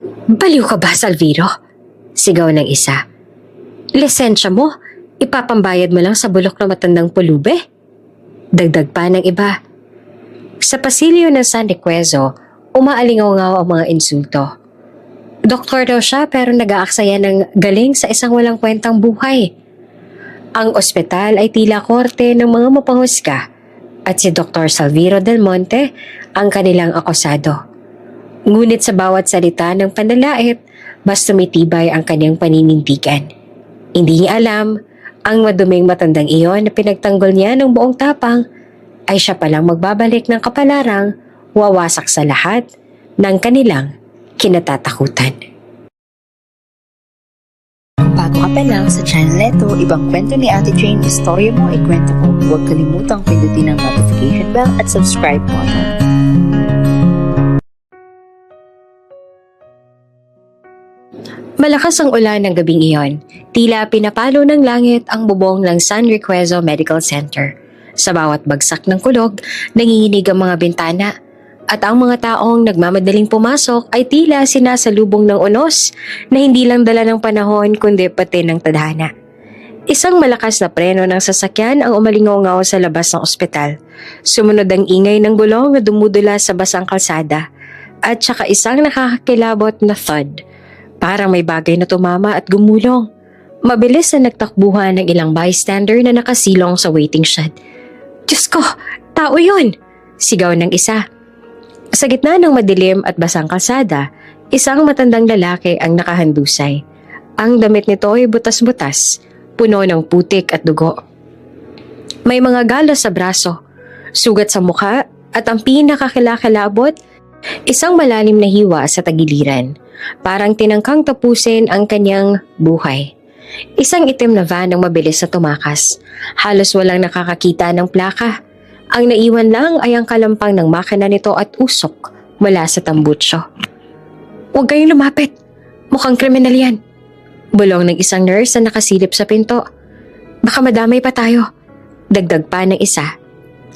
Baliw ka ba, Salviro? Sigaw ng isa. Lisensya mo, ipapambayad mo lang sa bulok na matandang pulube? Dagdag pa ng iba. Sa pasilyo ng San Requezo, umaalingaw-ngaw ang mga insulto. Doktor daw siya pero nag-aaksaya ng galing sa isang walang kwentang buhay. Ang ospital ay tila korte ng mga mapanghusga at si Dr. Salviro Del Monte ang kanilang akusado. Ngunit sa bawat salita ng panlalait, mas tumitibay ang kanyang paninindigan. Hindi niya alam, ang maduming matandang iyon na pinagtanggol niya ng buong tapang ay siya palang magbabalik ng kapalarang wawasak sa lahat ng kanilang kinatatakutan. Bago ka pa lang sa channel neto, ibang kwento ni Ate Jane, istorya mo, ikwento ko. Huwag kalimutang pindutin ang notification bell at subscribe button. Malakas ang ulan ng gabing iyon. Tila pinapalo ng langit ang bubong ng San Requezo Medical Center. Sa bawat bagsak ng kulog, nanginginig ang mga bintana. At ang mga taong nagmamadaling pumasok ay tila sinasalubong ng unos na hindi lang dala ng panahon kundi pati ng tadhana. Isang malakas na preno ng sasakyan ang umalingaw-ngaw sa labas ng ospital. Sumunod ang ingay ng gulong na dumudula sa basang kalsada at saka isang nakakakilabot na thud. Parang may bagay na tumama at gumulong. Mabilis na nagtakbuhan ng ilang bystander na nakasilong sa waiting shed. Diyos ko, tao yun! Sigaw ng isa. Sa gitna ng madilim at basang kalsada, isang matandang lalaki ang nakahandusay. Ang damit nito ay butas-butas, puno ng putik at dugo. May mga galos sa braso, sugat sa mukha at ang pinakakilakilabot, isang malalim na hiwa sa tagiliran. Parang tinangkang tapusin ang kanyang buhay. Isang itim na van ang mabilis na tumakas. Halos walang nakakakita ng plaka. Ang naiwan lang ay ang kalampang ng makina nito at usok mula sa tambutsyo. Huwag kayong lumapit. Mukhang kriminal yan. Bulong ng isang nurse na nakasilip sa pinto. Baka madamay pa tayo. Dagdag pa ng isa.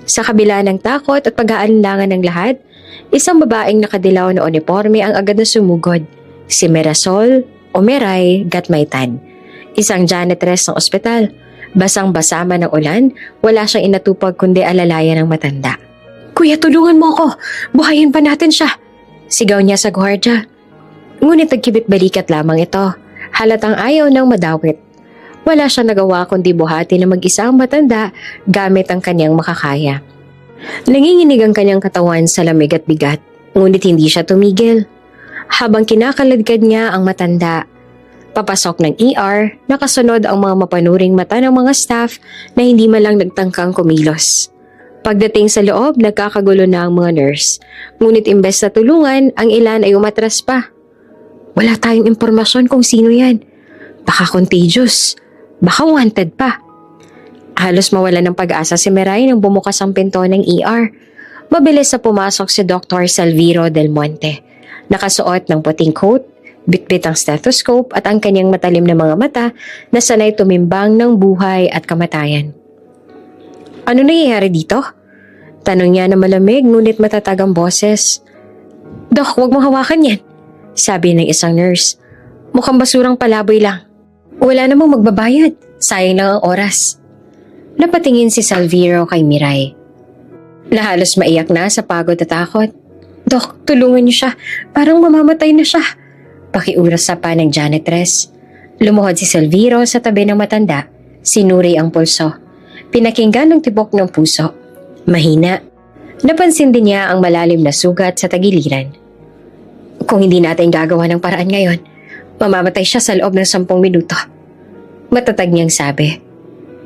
Sa kabila ng takot at pag-aalinlangan ng lahat, isang babaeng nakadilaw na uniforme ang agad na sumugod. Si Mirasol o Miray Gatmaytan. Isang janitress ng ospital. Basang-basa man ng ulan, wala siyang inatupag kundi alalayan ng matanda. Kuya, tulungan mo ako! Buhayin pa natin siya! Sigaw niya sa gwardya. Ngunit nagkibit-balikat lamang ito. Halatang ayaw ng madawit. Wala siyang nagawa kundi buhati na mag-isa ang matanda gamit ang kanyang makakaya. Nanginginig ang kanyang katawan sa lamig at bigat, ngunit hindi siya tumigil. Habang kinakaladkad niya ang matanda, papasok ng ER, nakasunod ang mga mapanuring mata ng mga staff na hindi man lang nagtangkang kumilos. Pagdating sa loob, nagkakagulo na ang mga nurse. Ngunit imbes na tulungan, ang ilan ay umatras pa. Wala tayong impormasyon kung sino yan. Baka contagious. Baka wanted pa. Halos mawala ng pag-asa si Miray nang bumukas ang pinto ng ER. Mabilis na pumasok si Dr. Salviro Del Monte. Nakasuot ng puting coat, bitbit ang stethoscope at ang kanyang matalim na mga mata na sanay tumimbang ng buhay at kamatayan. Ano nangyayari dito? Tanong niya na malamig ngunit matatag ang boses. Dok, huwag mong hawakan yan, sabi ng isang nurse. Mukhang basurang palaboy lang. Wala namang magbabayad, sayang lang ang oras. Napatingin si Salviro kay Miray. Nahalos maiyak na sa pagod at takot. Dok, tulungan niyo siya. Parang mamamatay na siya. Pakiuras sa pa ng janitress. Lumuhod si Salviro sa tabi ng matanda. Sinuri ang pulso. Pinakinggan ng tibok ng puso. Mahina. Napansin din niya ang malalim na sugat sa tagiliran. Kung hindi natin gagawa ng paraan ngayon, mamamatay siya sa loob ng 10 minuto. Matatag niyang sabi.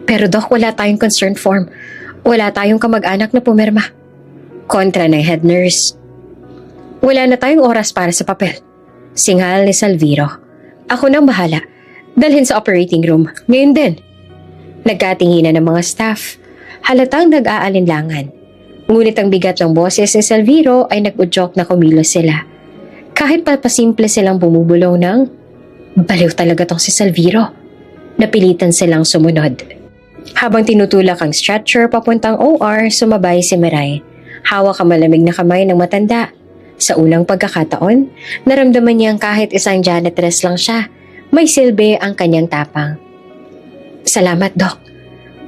Pero Dok, wala tayong concern form. Wala tayong kamag-anak na pumirma. Kontra ng head nurse. Wala na tayong oras para sa papel. Singal ni Salviro. Ako nang bahala. Dalhin sa operating room. Ngayon din. Nagkatinginan ng mga staff. Halatang nag-aalinlangan. Ngunit ang bigat ng boses ni Salviro ay nag-udyok na kumilos sila. Kahit pasimple silang bumubulong ng, baliw talaga tong si Salviro. Napilitan silang sumunod. Habang tinutulak ang stretcher papuntang OR, sumabay si Miray. Hawak ang malamig na kamay ng matanda. Sa unang pagkakataon, naramdaman niyang kahit isang janitress lang siya, may silbi ang kanyang tapang. Salamat, Doc.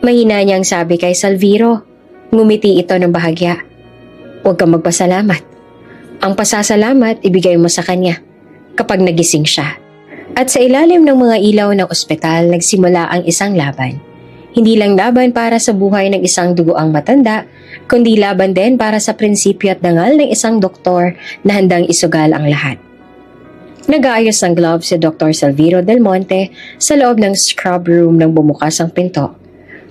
Mahina niyang sabi kay Salviro. Ngumiti ito ng bahagya. Huwag kang magpasalamat. Ang pasasalamat ibigay mo sa kanya kapag nagising siya. At sa ilalim ng mga ilaw ng ospital, nagsimula ang isang laban. Hindi lang laban para sa buhay ng isang duguang matanda, kundi laban din para sa prinsipyo at dangal ng isang doktor na handang isugal ang lahat. Nag-aayos ng gloves si Dr. Salviro Del Monte sa loob ng scrub room nang bumukas ang pinto.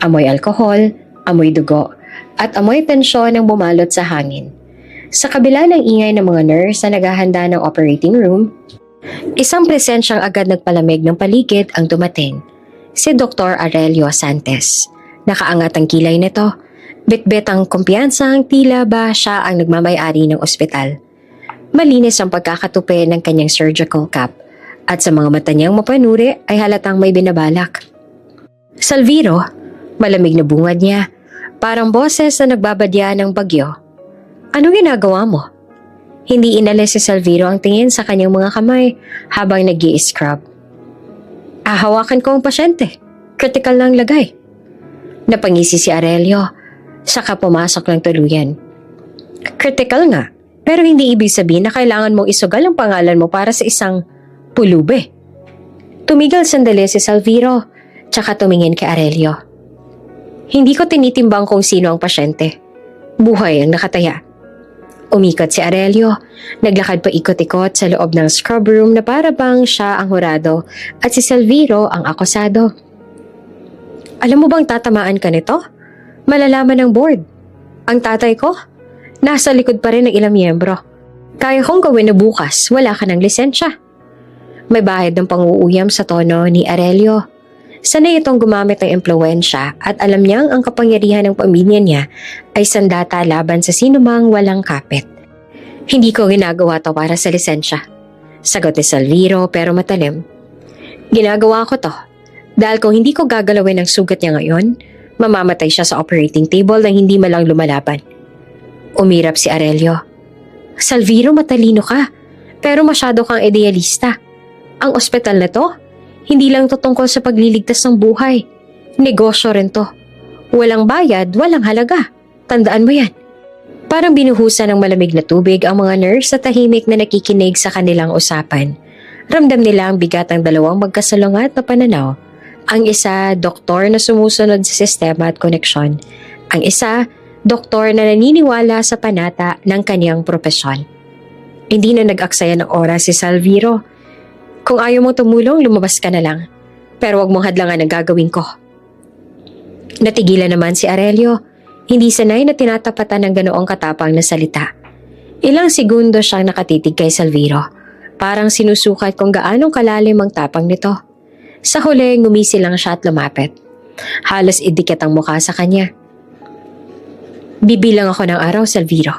Amoy alkohol, amoy dugo, at amoy pensyon ang bumalot sa hangin. Sa kabila ng ingay ng mga nurse na naghahanda ng operating room, isang presensyang agad nagpalamig ng paligid ang dumating. Si Dr. Aurelio Santos. Nakaangat ang kilay nito. Bitbit ang kumpiyansang tila ba siya ang nagmamay-ari ng ospital. Malinis ang pagkakatupi ng kanyang surgical cap at sa mga mata niyang mapanuri ay halatang may binabalak. Salviro, malamig na bungad niya, parang boses na nagbabadya ng bagyo. Ano ginagawa mo? Hindi inalis si Salviro ang tingin sa kanyang mga kamay habang nag-i-scrub. Hawakan ko ang pasyente. Critical lang lagay. Napangisi si Aurelio, saka pumasok ng tuluyan. Critical nga, pero hindi ibig sabihin na kailangan mong isugal ang pangalan mo para sa isang pulube. Tumigal sandali si Salviro, tsaka tumingin kay Aurelio. Hindi ko tinitimbang kung sino ang pasyente. Buhay ang nakataya. Umikot si Aurelio, naglakad pa ikot-ikot sa loob ng scrub room na para bang siya ang hurado at si Salviro ang akusado. Alam mo bang tatamaan ka nito? Malalaman ng board. Ang tatay ko, nasa likod pa rin ng ilang miyembro. Kaya kong gawin na bukas, wala ka ng lisensya. May bahid ng panguuyam sa tono ni Aurelio. Sanay itong gumamit ng impluwensya at alam niyang ang kapangyarihan ng pamilya niya ay sandata laban sa sinumang walang kapit. Hindi ko ginagawa to para sa lisensya. Sagot ni Salviro pero matalim. Ginagawa ko to dahil kung hindi ko gagalawin ang sugat niya ngayon, mamamatay siya sa operating table nang hindi malang lumalaban. Umirap si Aurelio. Salviro, matalino ka pero masyado kang idealista. Ang ospital na to, hindi lang to tungkol sa pagliligtas ng buhay. Negosyo rin to. Walang bayad, walang halaga. Tandaan mo yan. Parang binuhusan ng malamig na tubig ang mga nurse sa tahimik na nakikinig sa kanilang usapan. Ramdam nila ang bigat ng dalawang magkasalungat na pananaw. Ang isa, doktor na sumusunod sa sistema at koneksyon. Ang isa, doktor na naniniwala sa panata ng kanyang propesyon. Hindi na nag-aksaya ng oras si Salviro. Kung ayaw mong tumulong, lumabas ka na lang. Pero wag mong hadlangan ang gagawin ko. Natigilan naman si Aurelio. Hindi sanay na tinatapatan ng ganoong katapang na salita. Ilang segundo siyang nakatitig kay Salviro. Parang sinusukat kung gaanong kalalim ang tapang nito. Sa huli, ngumisi lang siya at lumapit. Halos idikit ang mukha sa kanya. Bibilang ako ng araw, Salviro.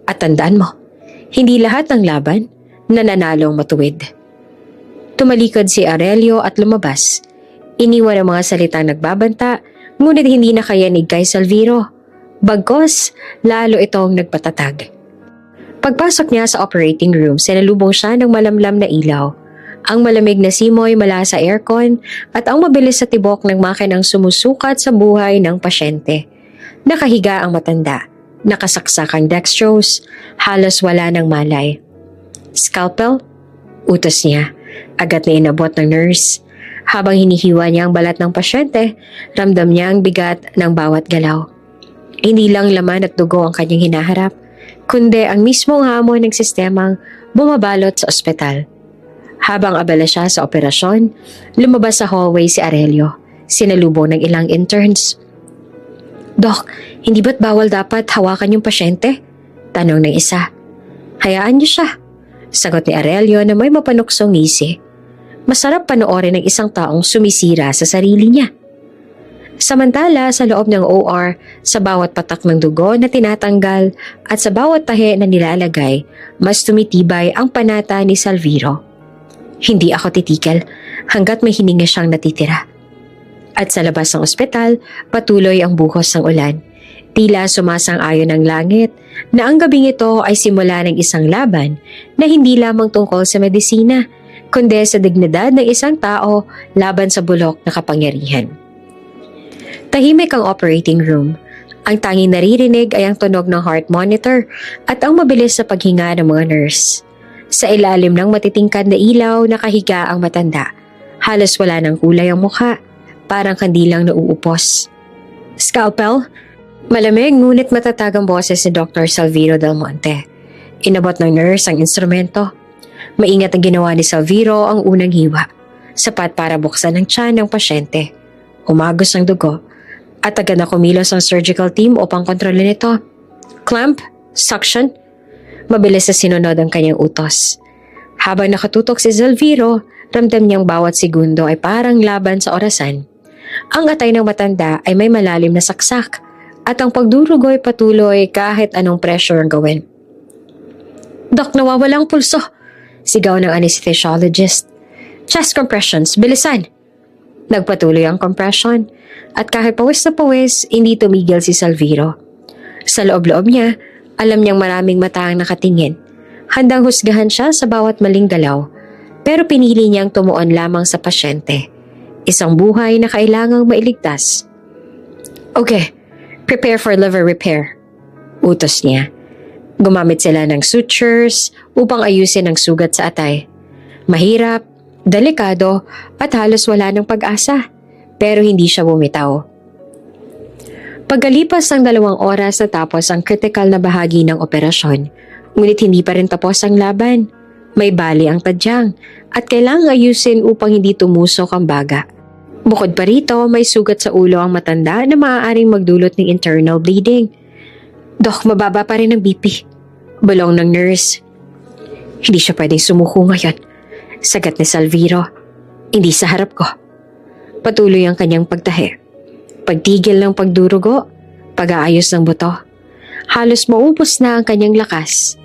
At tandaan mo, hindi lahat ng laban nananalong matuwid. Tumalikod si Aurelio at lumabas. Iniwan ang mga salitang nagbabanta, ngunit hindi nakayanig kay Salviro. Bagkos, lalo itong nagpatatag. Pagpasok niya sa operating room, sinalubong siya ng malamlam na ilaw. Ang malamig na simoy mula sa aircon at ang mabilis sa tibok ng makinang sumusukat sa buhay ng pasyente. Nakahiga ang matanda. Nakasaksak ang dextrose. Halos wala ng malay. Scalpel? Utos niya. Agad na inabot ng nurse. Habang hinihiwa niya ang balat ng pasyente, ramdam niya ang bigat ng bawat galaw. Hindi lang laman at dugo ang kanyang hinaharap, kundi ang mismong hamon ng sistemang bumabalot sa ospital. Habang abala siya sa operasyon, lumabas sa hallway si Aurelio, sinalubong ng ilang interns. Dok, hindi ba't bawal dapat hawakan yung pasyente? Tanong ng isa. Hayaan niyo siya. Sagot ni Aurelio na may mapanuksong ngisi. Masarap panoorin ng isang taong sumisira sa sarili niya. Samantala, sa loob ng OR, sa bawat patak ng dugo na tinatanggal at sa bawat tahe na nilalagay, mas tumitibay ang panata ni Salviro. Hindi ako titigil hanggat may hininga siyang natitira. At sa labas ng ospital, patuloy ang buhos ng ulan. Tila sumasang-ayon ang langit na ang gabing ito ay simula ng isang laban na hindi lamang tungkol sa medisina, kundi sa dignidad ng isang tao laban sa bulok na kapangyarihan. Tahimik ang operating room. Ang tanging naririnig ay ang tunog ng heart monitor at ang mabilis sa paghinga ng mga nurse. Sa ilalim ng matitingkad na ilaw, nakahiga ang matanda. Halos wala ng kulay ang mukha, parang kandilang nauupos. Scalpel? Malamig ngunit matatag ang boses ni Dr. Salviro Del Monte. Inabot ng nurse ang instrumento. Maingat ang ginawa ni Salviro ang unang hiwa, sapat para buksan ang tiyan ng pasyente. Umagos ang dugo at agad na kumilos ang surgical team upang kontrolin ito. Clamp? Suction? Mabilis na sinunod ang kanyang utos. Habang nakatutok si Salviro, ramdam niyang bawat segundo ay parang laban sa orasan. Ang atay ng matanda ay may malalim na saksak at ang pagdurugo ay patuloy kahit anong pressure ang gawin. Dok, nawawalang pulso! Sigaw ng anesthesiologist. Chest compressions, bilisan! Nagpatuloy ang compression at kahit pawis na pawis, hindi tumigil si Salviro. Sa loob-loob niya, alam niyang maraming mata ang nakatingin. Handang husgahan siya sa bawat maling galaw, pero pinili niyang tumuon lamang sa pasyente. Isang buhay na kailangang mailigtas. Okay, prepare for liver repair. Utos niya. Gumamit sila ng sutures upang ayusin ang sugat sa atay. Mahirap, delikado at halos wala ng pag-asa, pero hindi siya bumitaw. Pagkalipas ng 2 oras natapos ang critical na bahagi ng operasyon, ngunit hindi pa rin tapos ang laban. May bali ang tadyang at kailangang ayusin upang hindi tumusok ang baga. Bukod pa rito, may sugat sa ulo ang matanda na maaaring magdulot ng internal bleeding. Dok, mababa pa rin ang BP. Bulong ng nurse. Hindi siya pwedeng sumuko ngayon. Sagat ni Salviro. Hindi sa harap ko. Patuloy ang kanyang pagtahi. Pagtigil ng pagdurugo, pag-aayos ng buto. Halos maubos na ang kanyang lakas.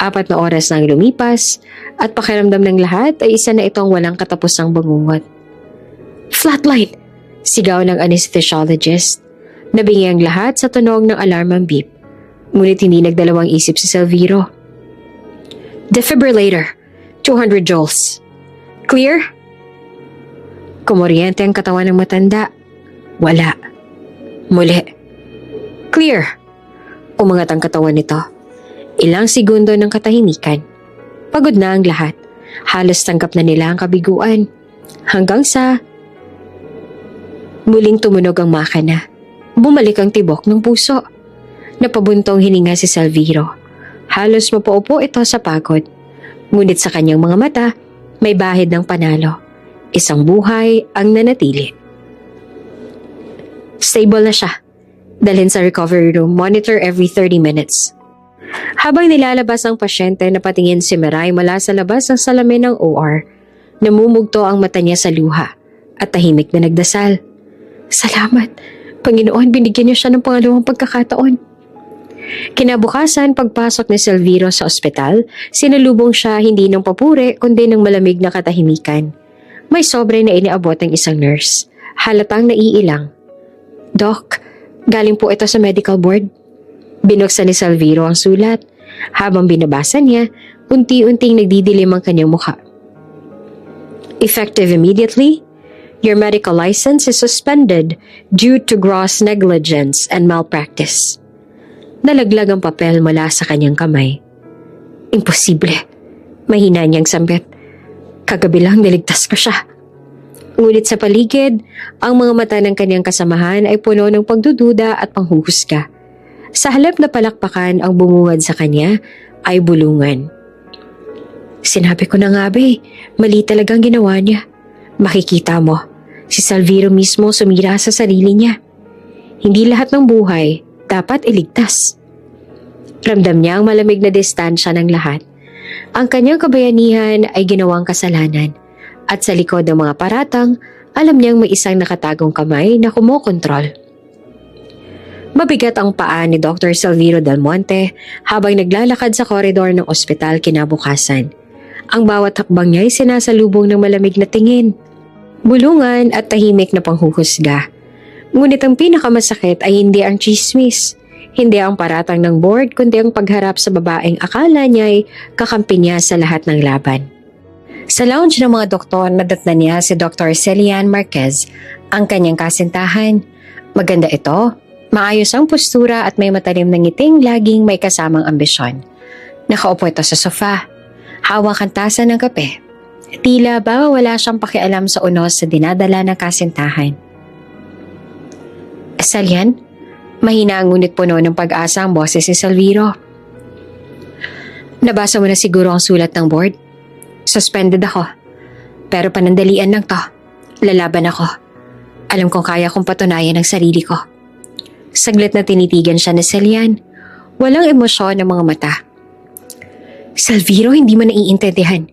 4 na oras nang lumipas at pakiramdam ng lahat ay isa na itong walang katapusang bangungot. Flatline! Sigaw ng anesthesiologist. Nabingi ang lahat sa tunog ng alarmang beep. Ngunit hindi nagdalawang isip si Salviro. Defibrillator, 200 joules. Clear? Kumuryente ang katawan ng matanda. Wala. Muli. Clear. Umangat ang katawan nito. Ilang segundo ng katahimikan. Pagod na ang lahat. Halos tanggap na nila ang kabiguan. Hanggang sa muling tumunog ang makina. Bumalik ang tibok ng puso. Napabuntong hininga si Salviro. Halos mapaupo ito sa pagod. Ngunit sa kanyang mga mata, may bahid ng panalo. Isang buhay ang nanatili. Stable na siya. Dalhin sa recovery room, monitor every 30 minutes. Habang nilalabas ang pasyente, napatingin si Miray mula sa labas ng salamin ng OR. Namumugto ang mata niya sa luha at tahimik na nagdasal. Salamat. Panginoon, binigyan niya siya ng pangalawang pagkakataon. Kinabukasan, pagpasok ni Salviro sa ospital, sinalubong siya hindi ng papuri kundi ng malamig na katahimikan. May sobre na iniabot ng isang nurse. Halatang naiilang. Doc, galing po ito sa medical board. Binuksan ni Salviro ang sulat. Habang binabasa niya, unti-unting nagdidilim ang kanyang mukha. Effective immediately, your medical license is suspended due to gross negligence and malpractice. Nalaglag ang papel mula sa kanyang kamay. Imposible. Mahina niyang sambit. Kagabi lang niligtas ko siya. Ngunit sa paligid, ang mga mata ng kanyang kasamahan ay puno ng pagdududa at panghuhusga. Sa halip na palakpakan ang bumungad sa kanya ay bulungan. Sinabi ko na nga ba mali talagang ginawa niya. Makikita mo, si Salviro mismo sumira sa sarili niya. Hindi lahat ng buhay dapat iligtas. Ramdam niya ang malamig na distansya ng lahat. Ang kanyang kabayanihan ay ginawang kasalanan at sa likod ng mga paratang, alam niyang may isang nakatagong kamay na kumokontrol. Mabigat ang paa ni Dr. Salviro Del Monte habang naglalakad sa koridor ng ospital kinabukasan. Ang bawat hakbang niya ay sinasalubong ng malamig na tingin, bulungan at tahimik na panghuhusga. Ngunit ang pinakamasakit ay hindi ang chismis, Hindi ang paratang ng board kundi ang pagharap sa babaeng akala niya'y kakampi niya sa lahat ng laban. Sa lounge ng mga doktor, nadatnan niya si Dr. Celian Marquez, ang kanyang kasintahan. Maganda ito, maayos ang postura at may matalim na ngiting laging may kasamang ambisyon. Nakaupo ito sa sofa, hawak ang tasa ng kape. Tila ba wala siyang pakialam sa unos sa dinadala ng kasintahan. Celian, mahina ngunit puno ng pag-asa ang boses ni Salviro. Nabasa mo na siguro ang sulat ng board? Suspended ako. Pero panandalian lang to. Lalaban ako. Alam kong kaya kong patunayan ang sarili ko. Saglit na tinitigan siya ni Celian. Walang emosyon ng mga mata. Salviro, hindi mo naiintindihan.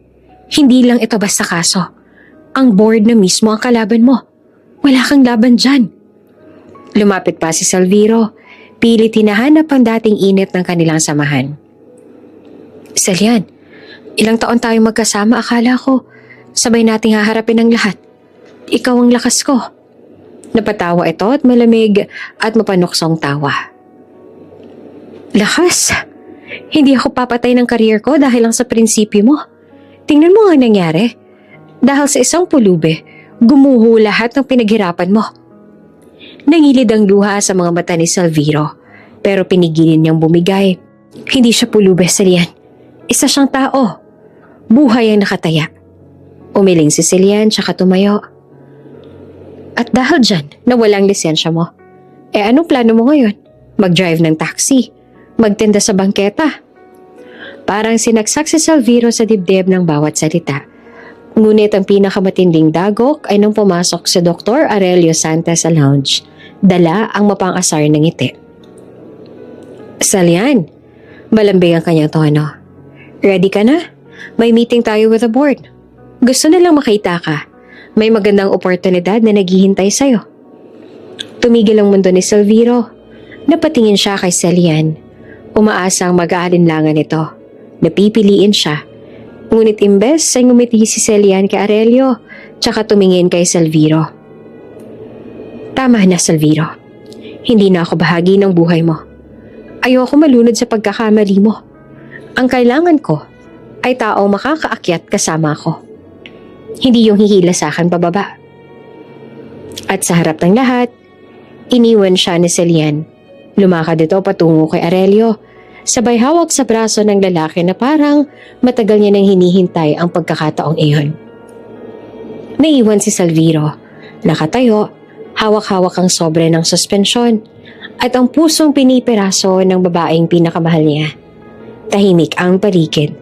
Hindi lang ito basta kaso. Ang board na mismo ang kalaban mo. Wala kang laban dyan. Lumapit pa si Salviro. Pilit hinahanap ang dating init ng kanilang samahan. Celian, ilang taon tayong magkasama, akala ko. Sabay nating haharapin ang lahat. Ikaw ang lakas ko. Napatawa ito at malamig at mapanuksong tawa. Lakas? Hindi ako papatay ng career ko dahil lang sa prinsipyo mo. Tingnan mo nga nangyari. Dahil sa isang pulube, gumuho lahat ng pinaghirapan mo. Nangilid ang luha sa mga mata ni Salviro, pero pinigilin niyang bumigay. Hindi siya pulube, Celian. Isa siyang tao. Buhay ang nakataya. Umiling si Celian tsaka tumayo. At dahil dyan, nawalang lisensya mo. Anong plano mo ngayon? Mag-drive ng taxi? Magtinda sa bangketa? Parang sinaksak si Salviro sa dibdib ng bawat salita. Ngunit ang pinakamatinding dagok ay nung pumasok si Dr. Aurelio Santos sa lounge. Dala ang mapang-asar ng ngiti. Celian, malambing ang kanyang tono. Ready ka na? May meeting tayo with the board. Gusto nilang makita ka. May magandang oportunidad na naghihintay sa'yo. Tumigil ang mundo ni Salviro. Napatingin siya kay Celian. Umaasang mag-aalinlangan ito. Napipiliin siya. Ngunit imbes ay ngumiti si Celian kay Aurelio, tsaka tumingin kay Salviro. Tama na, Salviro. Hindi na ako bahagi ng buhay mo. Ayoko malunod sa pagkakamali mo. Ang kailangan ko ay tao makakaakyat kasama ko. Hindi yung hihila sa akin pababa. At sa harap ng lahat, iniwan siya ni Celian. Lumakad ito patungo kay Aurelio, sabay hawak sa braso ng lalaki na parang matagal niya nang hinihintay ang pagkakataong iyon. Naiwan si Salviro, nakatayo, hawak-hawak ang sobre ng suspensyon at ang pusong pinipiraso ng babaeng pinakamahal niya. Tahimik ang paligid.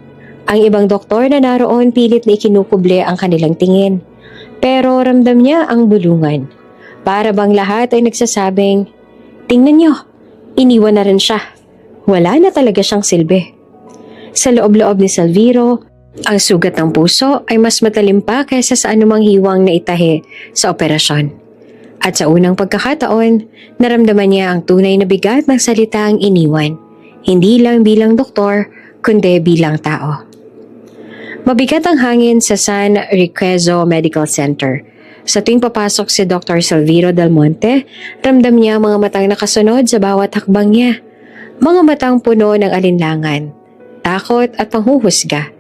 Ang ibang doktor na naroon pilit na ikinukuble ang kanilang tingin. Pero ramdam niya ang bulungan. Para bang lahat ay nagsasabing, tingnan niyo, iniwan na rin siya. Wala na talaga siyang silbi. Sa loob-loob ni Salviro, ang sugat ng puso ay mas matalim pa kaysa sa anumang hiwang na itahi sa operasyon. At sa unang pagkakataon, naramdaman niya ang tunay na bigat ng salitang iniwan. Hindi lang bilang doktor, kundi bilang tao. Mabigat ang hangin sa San Riquezo Medical Center. Sa tuwing papasok si Dr. Salviro Del Monte, ramdam niya ang mga matang nakasunod sa bawat hakbang niya. Mga matang puno ng alinlangan, takot at panghuhusga.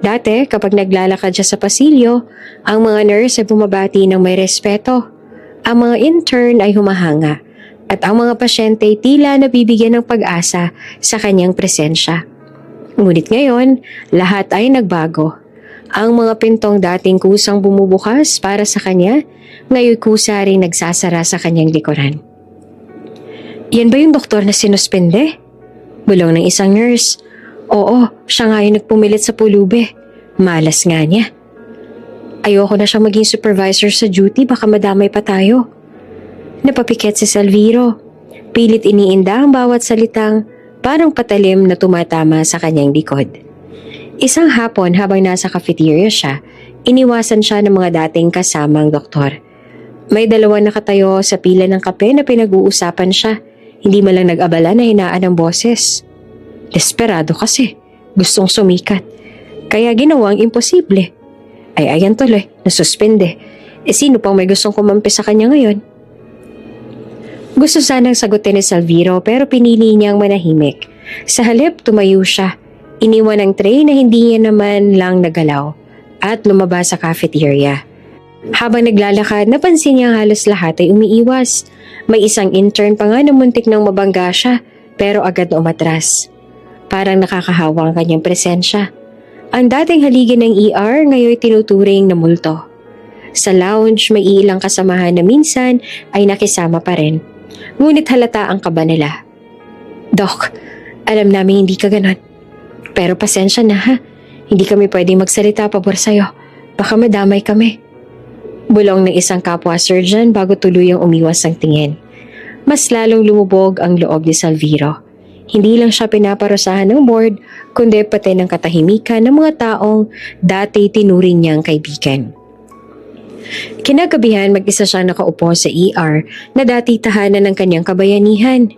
Dati, kapag naglalakad siya sa pasilyo, ang mga nurse ay bumabati ng may respeto. Ang mga intern ay humahanga at ang mga pasyente ay tila nabibigyan ng pag-asa sa kanyang presensya. Ngunit ngayon, lahat ay nagbago. Ang mga pintong dating kusang bumubukas para sa kanya, ngayon kusa ring nagsasara sa kanyang likuran. Yan ba yung doktor na sinuspende? Bulong ng isang nurse. Oo, siya nga yung nagpumilit sa pulube. Malas nga niya. Ayoko na siyang maging supervisor sa duty, baka madamay pa tayo. Napapikit si Salviro. Pilit iniinda ang bawat salitang parang patalim na tumatama sa kanyang likod. Isang hapon habang nasa cafeteria siya, iniwasan siya ng mga dating kasamang doktor. May dalawa nakatayo sa pila ng kape na pinag-uusapan siya. Hindi man lang nag-abala na hinaan ang boses. Desperado kasi. Gustong sumikat. Kaya ginawang imposible. Ay ayan tuloy, nasuspende. Sino pang may gustong kumampi sa kanya ngayon? Gusto sanang sagutin ni Salviro pero pinili niyang manahimik. Sa halip, tumayo siya. Iniwan ang tray na hindi niya naman lang nagalaw at lumabas sa cafeteria. Habang naglalakad, napansin niya halos lahat ay umiiwas. May isang intern pa nga na muntik nang mabangga siya pero agad na umatras. Parang nakakahawa ang kanyang presensya. Ang dating haligi ng ER ngayon tinuturing na multo. Sa lounge may ilang kasamahan na minsan ay nakisama pa rin. Ngunit halata ang kaba nila. "Doc, alam namin hindi ka ganon. Pero pasensya na ha. Hindi kami pwedeng magsalita pabor sa'yo. Baka madamay kami." Bulong ng isang kapwa surgeon bago tuluyang umiwas ang tingin. Mas lalong lumubog ang loob ni Salviro. Hindi lang siya pinaparusahan ng board, kundi pati ng katahimikan ng mga taong dati tinuring niyang kaibigan. Kinagabihan mag-isa siyang nakaupo sa ER na dati tahanan ng kanyang kabayanihan.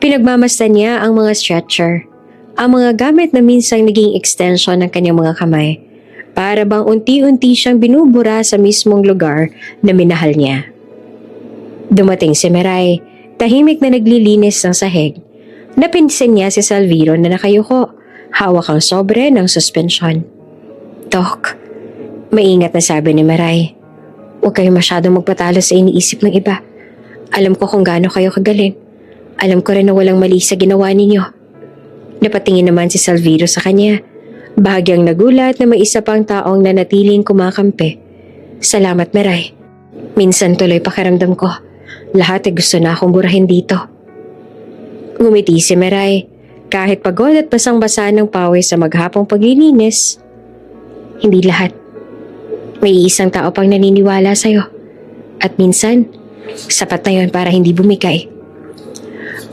Pinagmamasdan niya ang mga stretcher, ang mga gamit na minsang naging extension ng kanyang mga kamay, para bang unti-unti siyang binubura sa mismong lugar na minahal niya. Dumating si Miray, tahimik na naglilinis ng sahig. Napinsin niya si Salviro na nakayuko, hawak ang sobre ng suspensyon. "Doc," maingat na sabi ni Miray, "huwag kayo masyadong magpatalo sa iniisip ng iba. Alam ko kung gaano kayo kagaling. Alam ko rin na walang mali sa ginawa ninyo." Napatingin naman si Salviro sa kanya. Bahagyang nagulat na may isa pang taong nanatiling kumakampi. "Salamat, Miray. Minsan tuloy pakiramdam ko. Lahat ay gusto na akong burahin dito." Ngumiti si Miray. Kahit pagod at basang-basa ng pawis sa maghapong paglilinis, "Hindi lahat. May isang tao pang naniniwala sa'yo. At minsan, sapat na yon para hindi bumigay."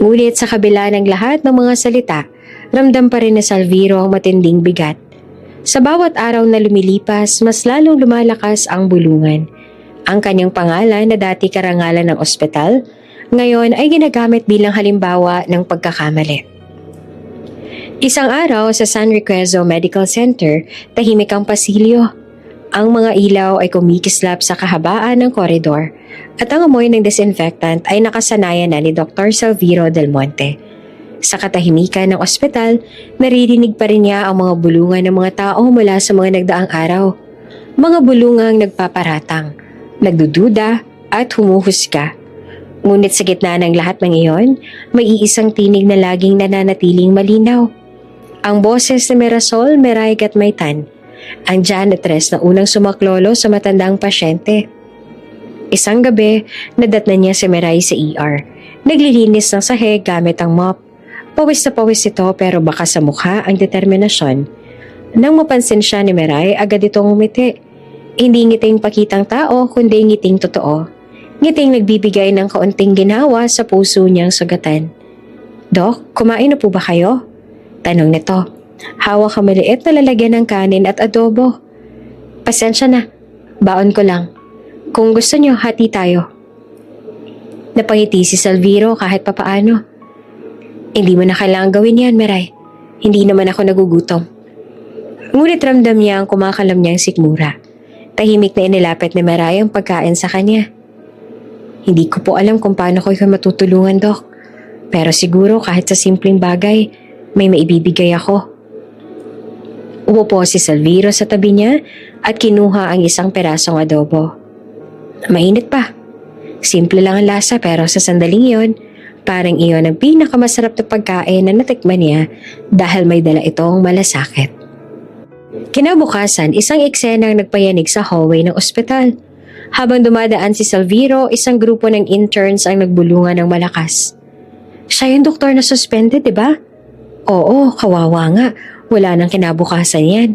Ngunit sa kabila ng lahat ng mga salita, ramdam pa rin ni Salviro ang matinding bigat. Sa bawat araw na lumilipas, mas lalong lumalakas ang bulungan. Ang kanyang pangalan na dati karangalan ng ospital, ngayon ay ginagamit bilang halimbawa ng pagkakamali. Isang araw sa San Riquezo Medical Center, tahimik ang pasilyo. Ang mga ilaw ay kumikislap sa kahabaan ng koridor at ang amoy ng disinfectant ay nakasanayan na ni Dr. Salviro Del Monte. Sa katahimikan ng ospital, naririnig pa rin niya ang mga bulungan ng mga tao mula sa mga nagdaang araw. Mga bulungang nagpaparatang, nagdududa at humuhusga. Ngunit sa gitna ng lahat ng iyon, may iisang tinig na laging nananatiling malinaw. Ang boses ni Mirasol, Miray at Maytan, ang janitress na unang sumaklolo sa matandang pasyente. Isang gabi, nadatnan niya si Miray sa ER. Naglilinis ng sahig gamit ang mop. Pawis na pawis ito pero baka sa mukha ang determinasyon. Nang mapansin siya ni Miray, agad itong umiti. Hindi ngiting pakitang tao kundi ngiting totoo. Ngiting nagbibigay ng kaunting ginawa sa puso niyang sugatan. "Dok, kumain na po ba kayo?" Tanong nito. Hawak ang maliit na lalagyan ng kanin at adobo. "Pasensya na, baon ko lang. Kung gusto niyo, hati tayo." Napangiti si Salviro kahit papaano. "Hindi mo na kailangan gawin yan, Miray. Hindi naman ako nagugutom." Ngunit ramdam niya ang kumakalam niyang sikmura. Tahimik na inilapit ni Miray ang pagkain sa kanya. "Hindi ko po alam kung paano ko kayo matutulungan, Dok. Pero siguro kahit sa simpleng bagay, may maibibigay ako." Umupo si Salviro sa tabi niya at kinuha ang isang perasong adobo. Mainit pa. Simple lang ang lasa pero sa sandaling iyon, parang iyon ang pinakamasarap na pagkain na natikman niya dahil may dala itong malasakit. Kinabukasan, isang eksena ang nagpayanig sa hallway ng ospital. Habang dumadaan si Salviro, isang grupo ng interns ang nagbulungan ng malakas. "Siya yung doktor na suspended, di ba?" "Oo, kawawa nga. Wala nang kinabukasan yan."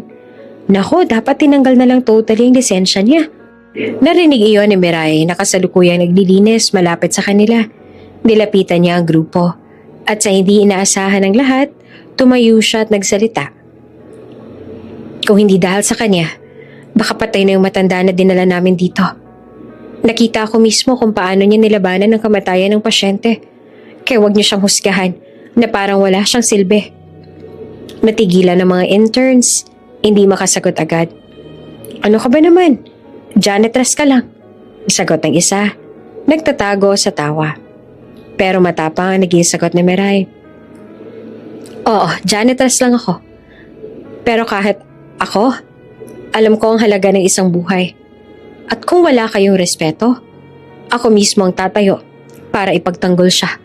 "Nako, dapat tinanggal na lang totally ang lisensya niya." Narinig iyon ni Miray na kasalukuyang naglilinis malapit sa kanila. Nilapitan niya ang grupo at sa hindi inaasahan ng lahat, tumayo siya at nagsalita. "Kung hindi dahil sa kanya, baka patay na yung matanda na dinala namin dito. Nakita ko mismo kung paano niya nilabanan ang kamatayan ng pasyente. Kaya huwag niyo siyang husgahan na parang wala siyang silbi." Natigilan ng mga interns, hindi makasagot agad. "Ano ka ba naman? Janitress ka lang," sagot ng isa, nagtatago sa tawa. Pero matapang ang naging sagot ni Miray. Oo, janitress lang ako. Pero kahit ako, alam ko ang halaga ng isang buhay. At kung wala kayong respeto, ako mismo ang tatayo para ipagtanggol siya.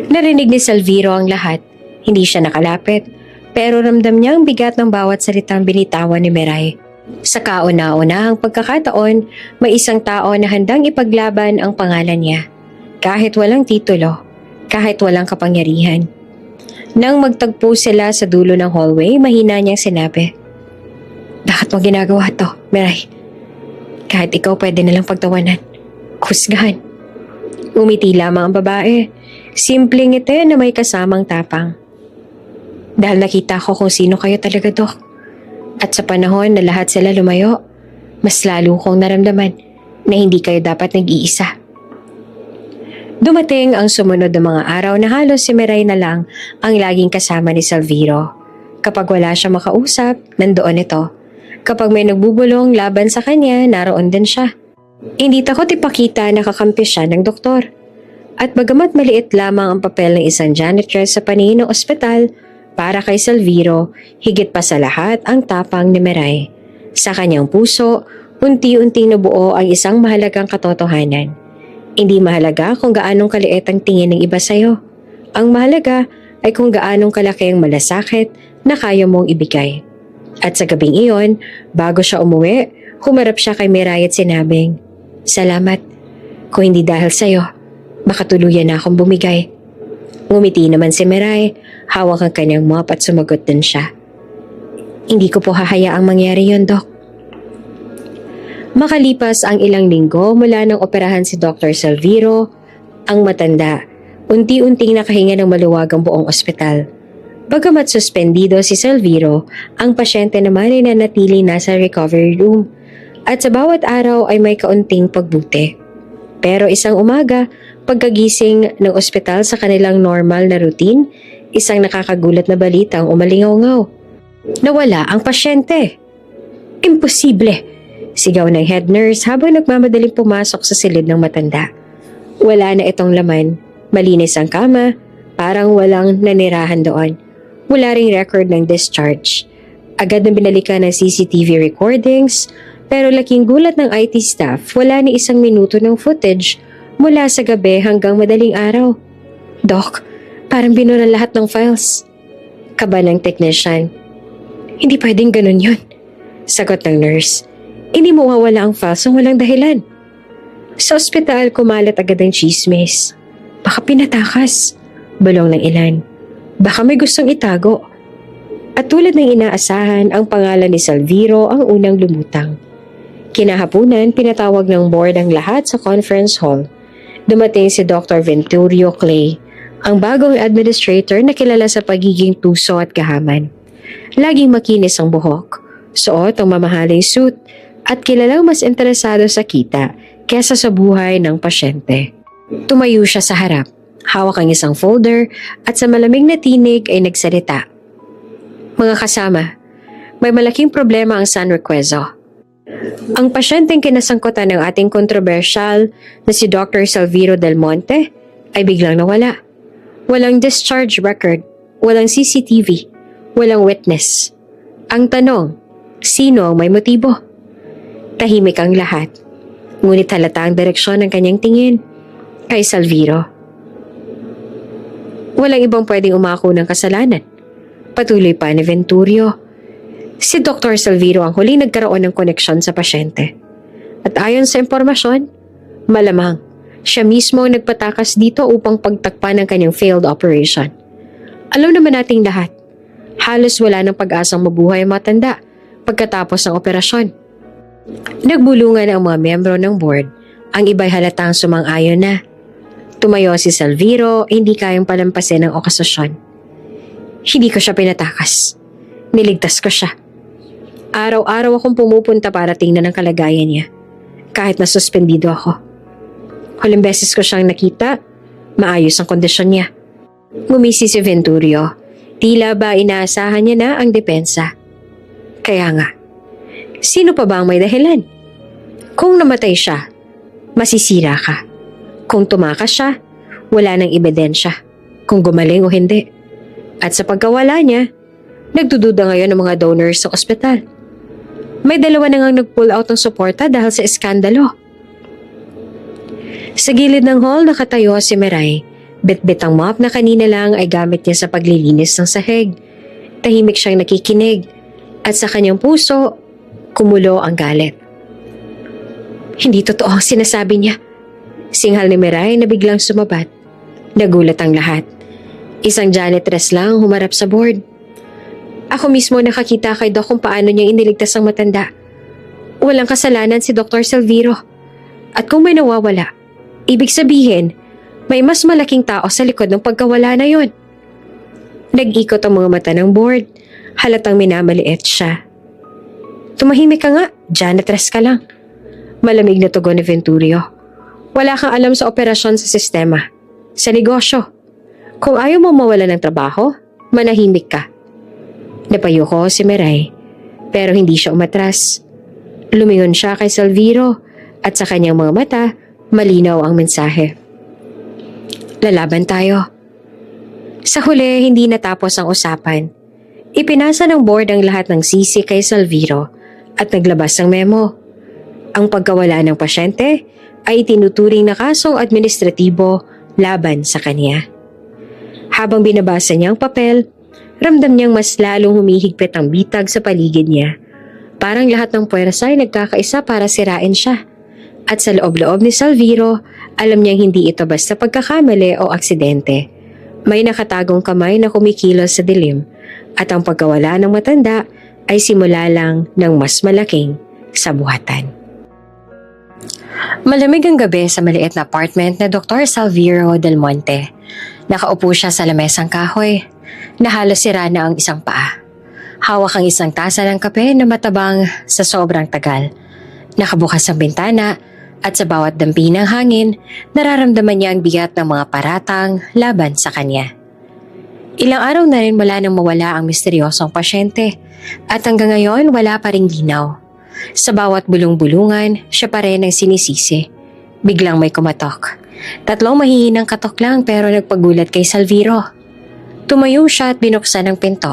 Narinig ni Salviro ang lahat. Hindi siya nakalapit, pero ramdam niya ang bigat ng bawat salitang binitawan ni Miray. Sa kauna-unahang pagkakataon, may isang tao na handang ipaglaban ang pangalan niya. Kahit walang titulo, kahit walang kapangyarihan. Nang magtagpo sila sa dulo ng hallway, mahina niyang sinabi, "Bakit mo ginagawa to, Miray? Kahit ikaw pwede nalang pagtawanan. Kusgahan." Umiti lamang ang babae. Simpleng ngiti na may kasamang tapang. Dahil nakita ko kung sino kayo talaga, Dok. At sa panahon na lahat sila lumayo, mas lalo kong naramdaman na hindi kayo dapat nag-iisa. Dumating ang sumunod na mga araw na halos si Miray na lang ang laging kasama ni Salviro. Kapag wala siya makausap, nandoon ito. Kapag may nagbubulong laban sa kanya, naroon din siya. Hindi takot ipakita na kakampi siya ng doktor. At bagamat maliit lamang ang papel ng isang janitress sa paningin ng ospital, para kay Salviro, higit pa sa lahat ang tapang ni Miray. Sa kanyang puso, unti-unting nabuo ang isang mahalagang katotohanan. Hindi mahalaga kung gaanong kaliit ang tingin ng iba sa'yo. Ang mahalaga ay kung gaanong kalaki ang malasakit na kaya mong ibigay. At sa gabing iyon, bago siya umuwi, humarap siya kay Miray at sinabing, "Salamat. Kung hindi dahil sa'yo, baka tuluyan na akong bumigay." Ngumiti naman si Miray, hawak ang kanyang mop at sumagot din siya. "Hindi ko po hahayaang mangyari yon, Dok." Makalipas ang ilang linggo mula nang operahan si Dr. Salviro, ang matanda, unti-unting nakahinga ng maluwag ang buong ospital. Bagamat suspendido si Salviro, ang pasyente naman ay nanatili nasa recovery room at sa bawat araw ay may kaunting pagbuti. Pero isang umaga, pagkagising ng ospital sa kanilang normal na routine, isang nakakagulat na balita ang umalingaw-ngaw. Nawala ang pasyente. Imposible! Sigaw ng head nurse habang nagmamadaling pumasok sa silid ng matanda. Wala na itong laman, malinis ang kama, parang walang nanirahan doon. Wala ring record ng discharge. Agad na binalikan ng CCTV recordings, pero laking gulat ng IT staff, wala ni isang minuto ng footage mula sa gabi hanggang madaling araw. "Doc, parang binura lahat ng files." Kaba ng technician. "Hindi pwedeng ganun yun," sagot ng nurse. "Hindi mo mawawala ang files ng walang dahilan." Sa ospital, kumalat agad ang chismis. "Baka pinatakas," bulong ng ilan. "Baka may gustong itago." At tulad ng inaasahan, ang pangalan ni Salviro ang unang lumutang. Kinahapunan, pinatawag ng board ang lahat sa conference hall. Dumating si Dr. Venturio Clay, ang bagong administrator na kilala sa pagiging tuso at gahaman. Laging makinis ang buhok, suot ang mamahaling suit, at kilalang mas interesado sa kita kesa sa buhay ng pasyente. Tumayo siya sa harap, hawak ang isang folder at sa malamig na tinig ay nagsalita. "Mga kasama, may malaking problema ang San Requezo. Ang pasyenteng kinasangkutan ng ating kontrobersyal na si Dr. Salviro Del Monte ay biglang nawala. Walang discharge record, walang CCTV, walang witness. Ang tanong, sino ang may motibo?" Tahimik ang lahat, ngunit halata ang direksyon ng kanyang tingin kay Salviro. "Walang ibang pwedeng umako ng kasalanan," patuloy pa ni Venturio. "Si Dr. Salviro ang huling nagkaroon ng koneksyon sa pasyente. At ayon sa impormasyon, malamang siya mismo ang nagpatakas dito upang pagtakpan ng kanyang failed operation. Alam naman nating lahat, halos wala ng pag-asang mabuhay ang matanda pagkatapos ng operasyon." Nagbulungan ang mga miyembro ng board. Ang iba'y halatang sumang-ayon na. Tumayo si Salviro, hindi kayang palampasin ang okasyon. "Hindi ko siya pinatakas. Niligtas ko siya. Araw-araw akong pumupunta para tingnan ang kalagayan niya. Kahit na suspendido ako. Huling beses ko siyang nakita, maayos ang kondisyon niya." Ngumisi si Venturio. Tila ba inaasahan niya na ang depensa. "Kaya nga, sino pa ba ang may dahilan? Kung namatay siya, masisira ka. Kung tumakas siya, wala nang ebidensya kung gumaling o hindi. At sa pagkawala niya, nagdududa ngayon ng mga donors sa ospital. May dalawa na ngang nag-pull out ng suporta dahil sa iskandalo. Sa gilid ng hall nakatayo si Miray. Bit-bit ang mop na kanina lang ay gamit niya sa paglilinis ng sahig. Tahimik siyang nakikinig at sa kanyang puso, kumulo ang galit. Hindi totoo ang sinasabi niya. Singhal ni Miray na biglang sumabat. Nagulat ang lahat. Isang janitress lang humarap sa board. Ako mismo nakakita kay Doc kung paano niya iniligtas ang matanda. Walang kasalanan si Dr. Salviro. At kung may nawawala, ibig sabihin, may mas malaking tao sa likod ng pagkawala na yon. Nag-ikot ang mga mata ng board. Halatang minamaliit siya. Tumahimik ka nga, janitress ka lang. Malamig na tugon ni Venturio. Wala kang alam sa operasyon sa sistema. Sa negosyo. Kung ayaw mo mawala ng trabaho, manahimik ka. Napayuko si Miray, pero hindi siya umatras. Lumingon siya kay Salviro at sa kanyang mga mata, malinaw ang mensahe. Lalaban tayo. Sa huli, hindi natapos ang usapan. Ipinasa ng board ang lahat ng sisi kay Salviro at naglabas ng memo. Ang pagkawala ng pasyente ay tinuturing na kasong administratibo laban sa kanya. Habang binabasa niya ang papel, ramdam niyang mas lalong humihigpit ang bitag sa paligid niya. Parang lahat ng puwersa ay nagkakaisa para sirain siya. At sa loob-loob ni Salviro, alam niyang hindi ito basta pagkakamali o aksidente. May nakatagong kamay na kumikilos sa dilim at ang pagkawala ng matanda ay simula lang ng mas malaking sabuhatan. Malamig ang gabi sa maliit na apartment na Dr. Salviro Del Monte. Nakaupo siya sa lamesang kahoy na halos sira na ang isang paa. Hawak ang isang tasa ng kape na matabang sa sobrang tagal. Nakabukas ang bintana at sa bawat dampi ng hangin, nararamdaman niya ang bigat ng mga paratang laban sa kanya. Ilang araw na rin mula nang mawala ang misteryosong pasyente at hanggang ngayon wala pa ring linaw. Sa bawat bulong-bulungan, siya pa rin ang sinisisi. Biglang may kumatok. 3 mahihinang katok lang pero nagpagulat kay Salviro. Tumayo siya at binuksan ang pinto.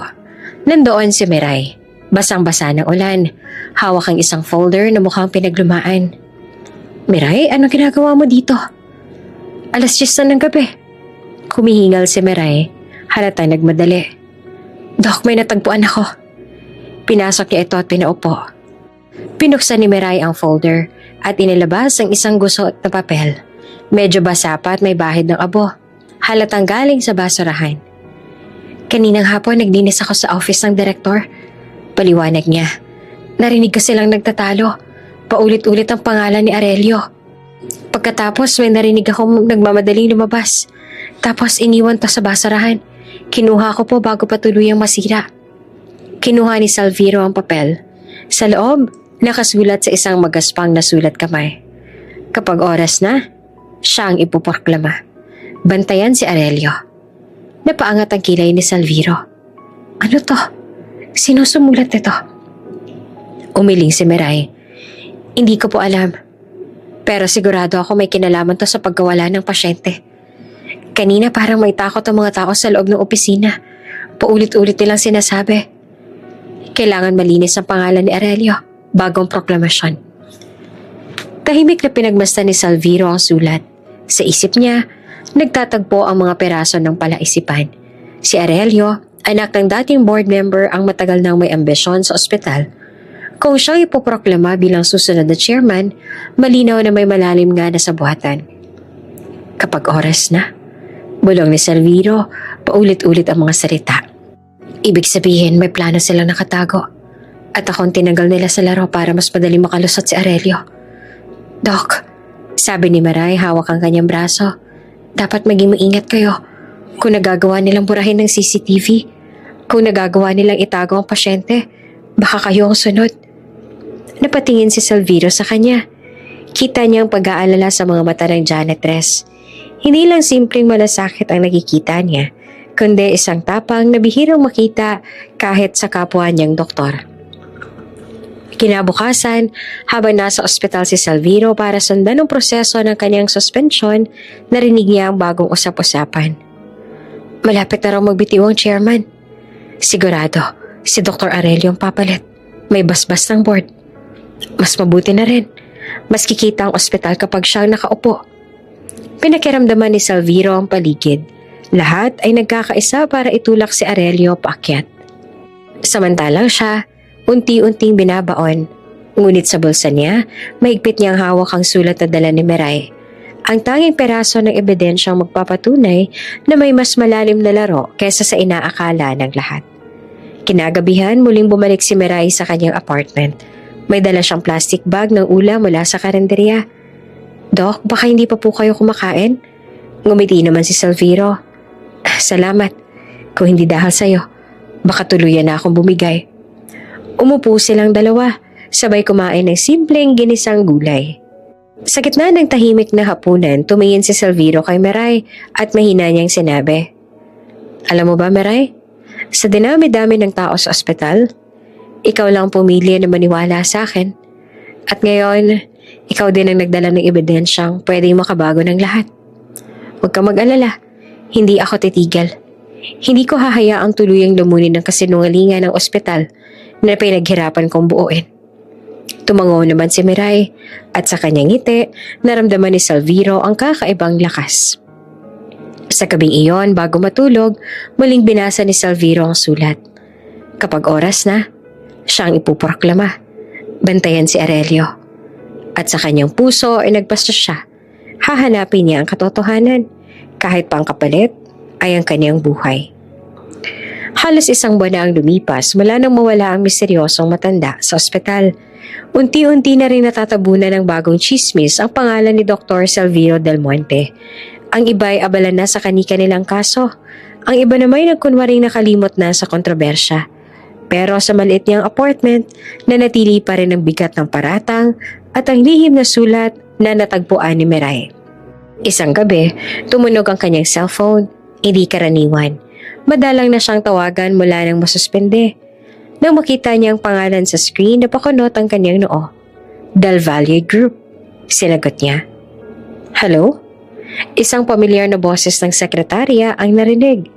Nandoon si Miray. Basang-basa ng ulan. Hawak ang isang folder na mukhang pinaglumaan. Miray, anong ginagawa mo dito? 10:00 na ng gabi. Kumihingal si Miray. Halatang nagmadali. Doc, may natagpuan ako. Pinasok niya ito at pinaupo. Pinuksan ni Miray ang folder at inilabas ang isang gusot na papel. Medyo basa pa at may bahid ng abo. Halatang galing sa basurahan. Kaninang hapon nagdinis ako sa office ng direktor. Paliwanag niya. Narinig ko silang nagtatalo. Paulit-ulit ang pangalan ni Aurelio. Pagkatapos may narinig akong nagmamadaling lumabas. Tapos iniwan to sa basurahan. Kinuha ko po bago pa tuluyang masira. Kinuha ni Salviro ang papel. Sa loob, nakasulat sa isang magaspang na sulat kamay. Kapag oras na, siya ang ipoproklama. Bantayan si Aurelio. Napaangat ang kilay ni Salviro. Ano to? Sino sumulat ito? Umiling si Miray. Hindi ko po alam. Pero sigurado ako may kinalaman to sa pagkawala ng pasyente. Kanina parang may takot ang mga tao sa loob ng opisina. Paulit-ulit nilang sinasabi. Kailangan malinis ang pangalan ni Aurelio bagong proklamasyon. Tahimik na pinagmasdan ni Salviro ang sulat. Sa isip niya, nagtatagpo ang mga peraso ng palaisipan. Si Aurelio, anak ng dating board member ang matagal nang may ambisyon sa ospital. Kung siyang ipoproklama bilang susunod na chairman, malinaw na may malalim nga na sabuhatan. Kapag oras na, bulong ni Salviro, paulit-ulit ang mga salita. Ibig sabihin may plano silang nakatago. At akong tinanggal nila sa laro para mas madali makalusot si Aurelio. Doc, sabi ni Miray hawak ang kanyang braso. Dapat maging maingat kayo. Kung nagagawa nilang burahin ng CCTV, kung nagagawa nilang itago ang pasyente, baka kayo ang sunod. Napatingin si Salviro sa kanya. Kita niyang pag-aalala sa mga mata ng janitress. Hindi lang simpleng malasakit ang nakikita niya, kundi isang tapang na bihirang makita kahit sa kapwa niyang doktor. Kinabukasan, habang nasa ospital si Salviro para sundan ang proseso ng kanyang suspensyon, narinig niya ang bagong usap-usapan. Malapit na raw magbitiw ang chairman. Sigurado, si Dr. Aurelio ang papalit. May basbas ng board. Mas mabuti na rin. Mas kikita ang ospital kapag siya ang nakaupo. Pinakiramdaman ni Salviro ang paligid. Lahat ay nagkakaisa para itulak si Aurelio paakyat. Samantalang siya, unti-unting binabaon. Ngunit sa bulsa niya, mahigpit niyang hawak ang sulat na dala ni Miray. Ang tanging peraso ng ebidensyang magpapatunay na may mas malalim na laro kaysa sa inaakala ng lahat. Kinagabihan, muling bumalik si Miray sa kanyang apartment. May dala siyang plastic bag ng ulam mula sa karinderya. Doc, baka hindi pa po kayo kumakain? Ngumiti naman si Salviro. Salamat. Kung hindi dahil sa'yo, baka tuluyan na akong bumigay. Umupo silang dalawa, sabay kumain ng simpleng ginisang gulay. Sa gitna ng tahimik na hapunan, tumingin si Salviro kay Miray at mahina niyang sinabi, Alam mo ba, Miray? Sa dinami-dami ng tao sa ospital, ikaw lang pumili na maniwala sa akin. At ngayon, ikaw din ang nagdala ng ebidensyang pwedeng makabago ng lahat. Huwag kang mag-alala, hindi ako titigil. Hindi ko hahayaang tuluyang lumunin ng kasinungalingan ng ospital na pinaghirapan kong buuin. Tumango naman si Miray at sa kanyang ngiti, naramdaman ni Salviro ang kakaibang lakas. Sa gabing iyon, bago matulog, muling binasa ni Salviro ang sulat. Kapag oras na, siya ang ipuproklama. Bantayan si Aurelio. At sa kanyang puso ay nagpasya siya. Hahanapin niya ang katotohanan, kahit pang kapalit ay ang kanyang buhay. Halos isang buwan na ang lumipas mula nang mawala ang misteryosong matanda sa ospital. Unti-unti na rin natatabunan ng bagong chismis ang pangalan ni Dr. Salviro Del Monte. Ang iba ay abala na sa kani-kanilang kaso. Ang iba naman ay nagkunwaring nakalimot na sa kontrobersya. Pero sa maliit niyang apartment, nanatili pa rin ang bigat ng paratang at ang lihim na sulat na natagpuan ni Miray. Isang gabi, tumunog ang kanyang cellphone, hindi karaniwan. Madalang na siyang tawagan mula nang masuspende. Nang makita niya ang pangalan sa screen, napakunot ang kanyang noo. Del Valle Group. Sinagot niya. Hello? Isang pamilyar na boses ng sekretarya ang narinig.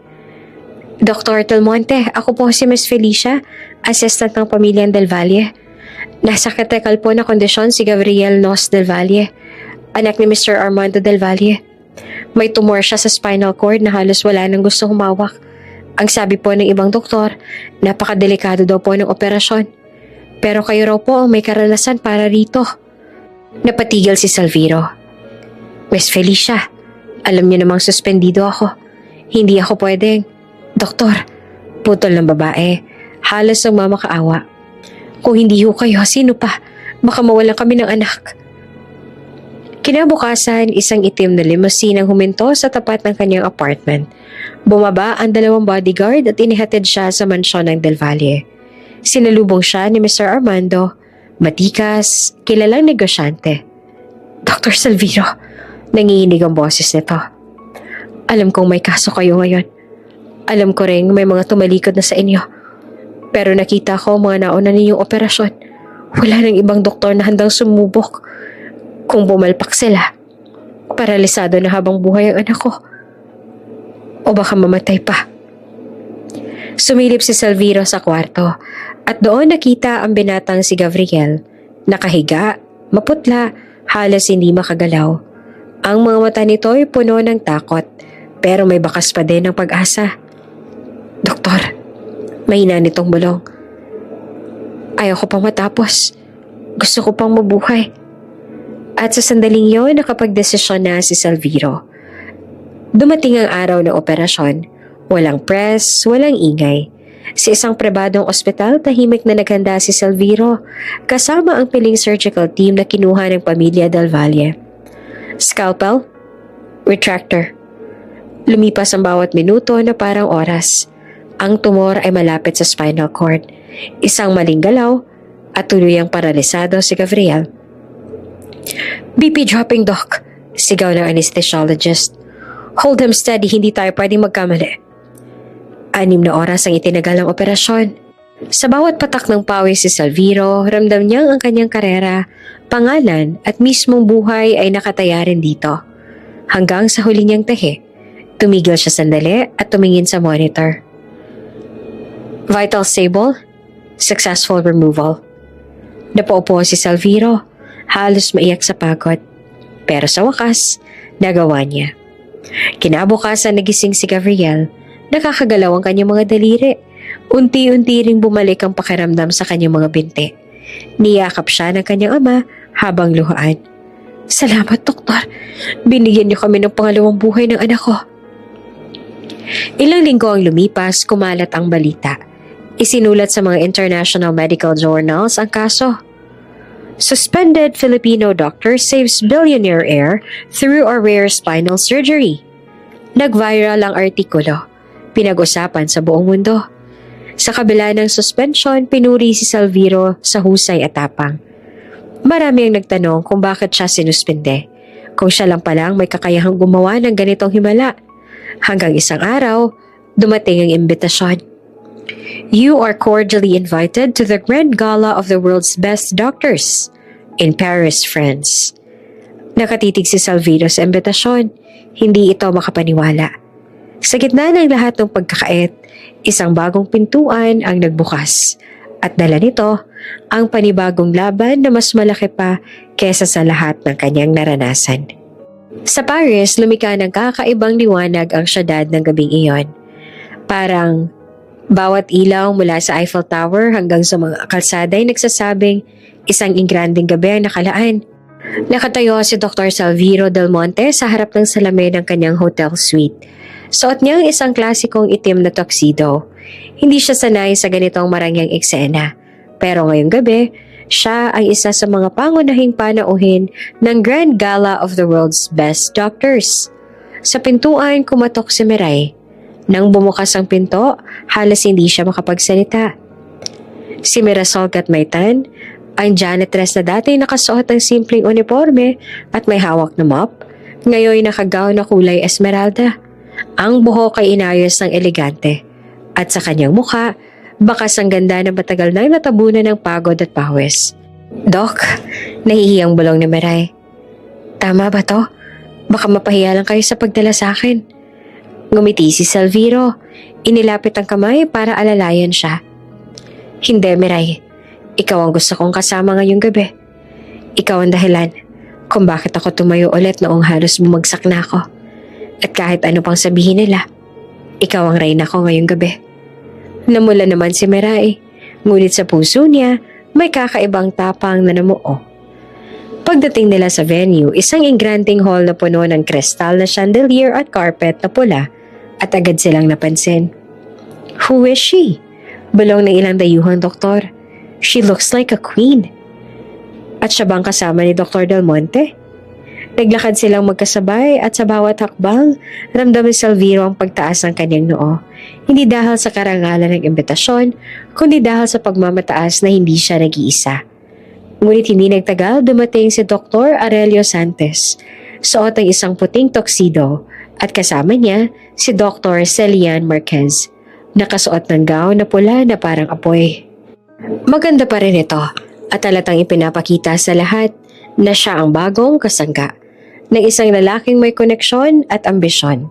Dr. Telmonte, ako po si Miss Felicia, assistant ng pamilyang Del Valle. Nasa kritikal po na kondisyon si Gabriel Nos Del Valle, anak ni Mr. Armando Del Valle. May tumor siya sa spinal cord na halos wala nang gusto humawak. Ang sabi po ng ibang doktor, napakadelikado daw po ng operasyon. Pero kayo raw po ang may karanasan para rito. Napatigil si Salviro. Miss Felicia, alam niyo namang suspendido ako. Hindi ako pwedeng. Doktor, putol ng babae. Halos ang mamakaawa. Kung hindi ho kayo, sino pa? Baka mawalan kami ng anak. Kinabukasan, isang itim na limousine ang huminto sa tapat ng kanyang apartment. Bumaba ang 2 bodyguard at inihatid siya sa mansyon ng Del Valle. Sinalubong siya ni Mr. Armando, matikas, kilalang negosyante. Dr. Salviro, nanginginig ang boses nito. Alam kong may kaso kayo ngayon. Alam ko rin may mga tumalikod na sa inyo. Pero nakita ko mga nauna ninyong operasyon. Wala nang ibang doktor na handang sumubok. Kung bumalpak sila, paralisado na habang buhay ang anak ko. O baka mamatay pa. Sumilip si Salviro sa kwarto at doon nakita ang binatang si Gabriel. Nakahiga, maputla, halos hindi makagalaw. Ang mga mata nito ay puno ng takot pero may bakas pa din ng pag-asa. Doktor, mahina nitong bulong. Ayaw ko pang matapos. Gusto ko pang mabuhay. At sa sandaling yon, nakapagdesisyon na si Salviro. Dumating ang araw ng operasyon. Walang press, walang ingay. Sa isang pribadong ospital, tahimik na naghanda si Salviro, kasama ang piling surgical team na kinuha ng pamilya Del Valle. Scalpel, retractor. Lumipas ang bawat minuto na parang oras. Ang tumor ay malapit sa spinal cord. Isang maling galaw at tuluyang paralisado si Gabriel. BP dropping, Doc. Sigaw ng anesthesiologist. Hold him steady, hindi tayo pwedeng magkamali. 6 na oras ang itinagal ng operasyon. Sa bawat patak ng pawis si Salviro, ramdam niyang ang kanyang karera, pangalan at mismong buhay ay nakataya rin dito. Hanggang sa huli niyang tahi, tumigil siya sandali at tumingin sa monitor. Vital stable, successful removal. Napaupo si Salviro, halos maiyak sa pagod. Pero sa wakas, nagawa niya. Kinabukasan nagising si Gabriel, nakakagalaw ang kanyang mga daliri. Unti-unti ring bumalik ang pakiramdam sa kanyang mga binti. Niyakap siya ng kanyang ama habang luhaan. Salamat, doktor. Binigyan niyo kami ng pangalawang buhay ng anak ko. Ilang linggo ang lumipas, kumalat ang balita. Isinulat sa mga international medical journals ang kaso. Suspended Filipino doctor saves billionaire heir through a rare spinal surgery. Nag-viral ang artikulo. Pinag-usapan sa buong mundo. Sa kabila ng suspension, pinuri si Salviro sa husay at tapang. Marami ang nagtanong kung bakit siya sinuspinde. Kung siya lang palang may kakayahang gumawa ng ganitong himala. Hanggang isang araw, dumating ang imbitasyon. You are cordially invited to the Grand Gala of the world's best doctors in Paris, France. Nakatitig si Salviro sa imbitasyon. Hindi ito makapaniwala. Sa gitna ng lahat ng pagkakait, isang bagong pintuan ang nagbukas at dala nito ang panibagong laban na mas malaki pa kesa sa lahat ng kanyang naranasan. Sa Paris, lumika ng kakaibang liwanag ang syudad ng gabing iyon. Parang bawat ilaw mula sa Eiffel Tower hanggang sa mga kalsada ay nagsasabing isang ingranding gabi ang nakalaan. Nakatayo si Dr. Salviro Del Monte sa harap ng salamin ng kanyang hotel suite. Suot niya ang isang klasikong itim na tuxedo. Hindi siya sanay sa ganitong marangyang eksena. Pero ngayong gabi, siya ay isa sa mga pangunahing panauhin ng Grand Gala of the world's best doctors. Sa pintuan, kumatok si Miray. Nang bumukas ang pinto, halos hindi siya makapagsalita. Si Mirasol Gatmaytan, ang janitress na dati nakasuot ng simpleng uniforme at may hawak na mop, ngayon nakagaw na kulay esmeralda. Ang buhok ay inayos ng elegante. At sa kanyang mukha, bakas ang ganda na matagal na natabunan ng pagod at pawis. Doc, nahihiyang bulong ni Miray. Tama ba to? Baka mapahiya lang kayo sa pagdala sa akin. Ngumiti si Salviro. Inilapit ang kamay para alalayan siya. Hindi, Miray. Ikaw ang gusto kong kasama ngayong gabi. Ikaw ang dahilan kung bakit ako tumayo ulit noong halos bumagsak na ako. At kahit ano pang sabihin nila, ikaw ang reyna ko ngayong gabi. Namula naman si Miray, ngunit sa puso niya, may kakaibang tapang na namuo. Pagdating nila sa venue, isang ingranding hall na puno ng kristal na chandelier at carpet na pula at agad silang napansin. Who is she? Bulong ng ilang dayuhang doktor. She looks like a queen. At siya bang kasama ni Dr. Del Monte? Naglakad silang magkasabay at sa bawat hakbang, ramdam ni Salviro ang pagtaas ng kanyang noo. Hindi dahil sa karangalan ng imbitasyon, kundi dahil sa pagmamataas na hindi siya nag-iisa. Ngunit hindi nagtagal, dumating si Dr. Aurelio Santos. Suot ang isang puting tuxedo at kasama niya si Dr. Celian Marquez. Nakasuot ng gown na pula na parang apoy. Maganda pa rin ito at halatang ipinapakita sa lahat na siya ang bagong kasangga ng isang lalaking may koneksyon at ambisyon.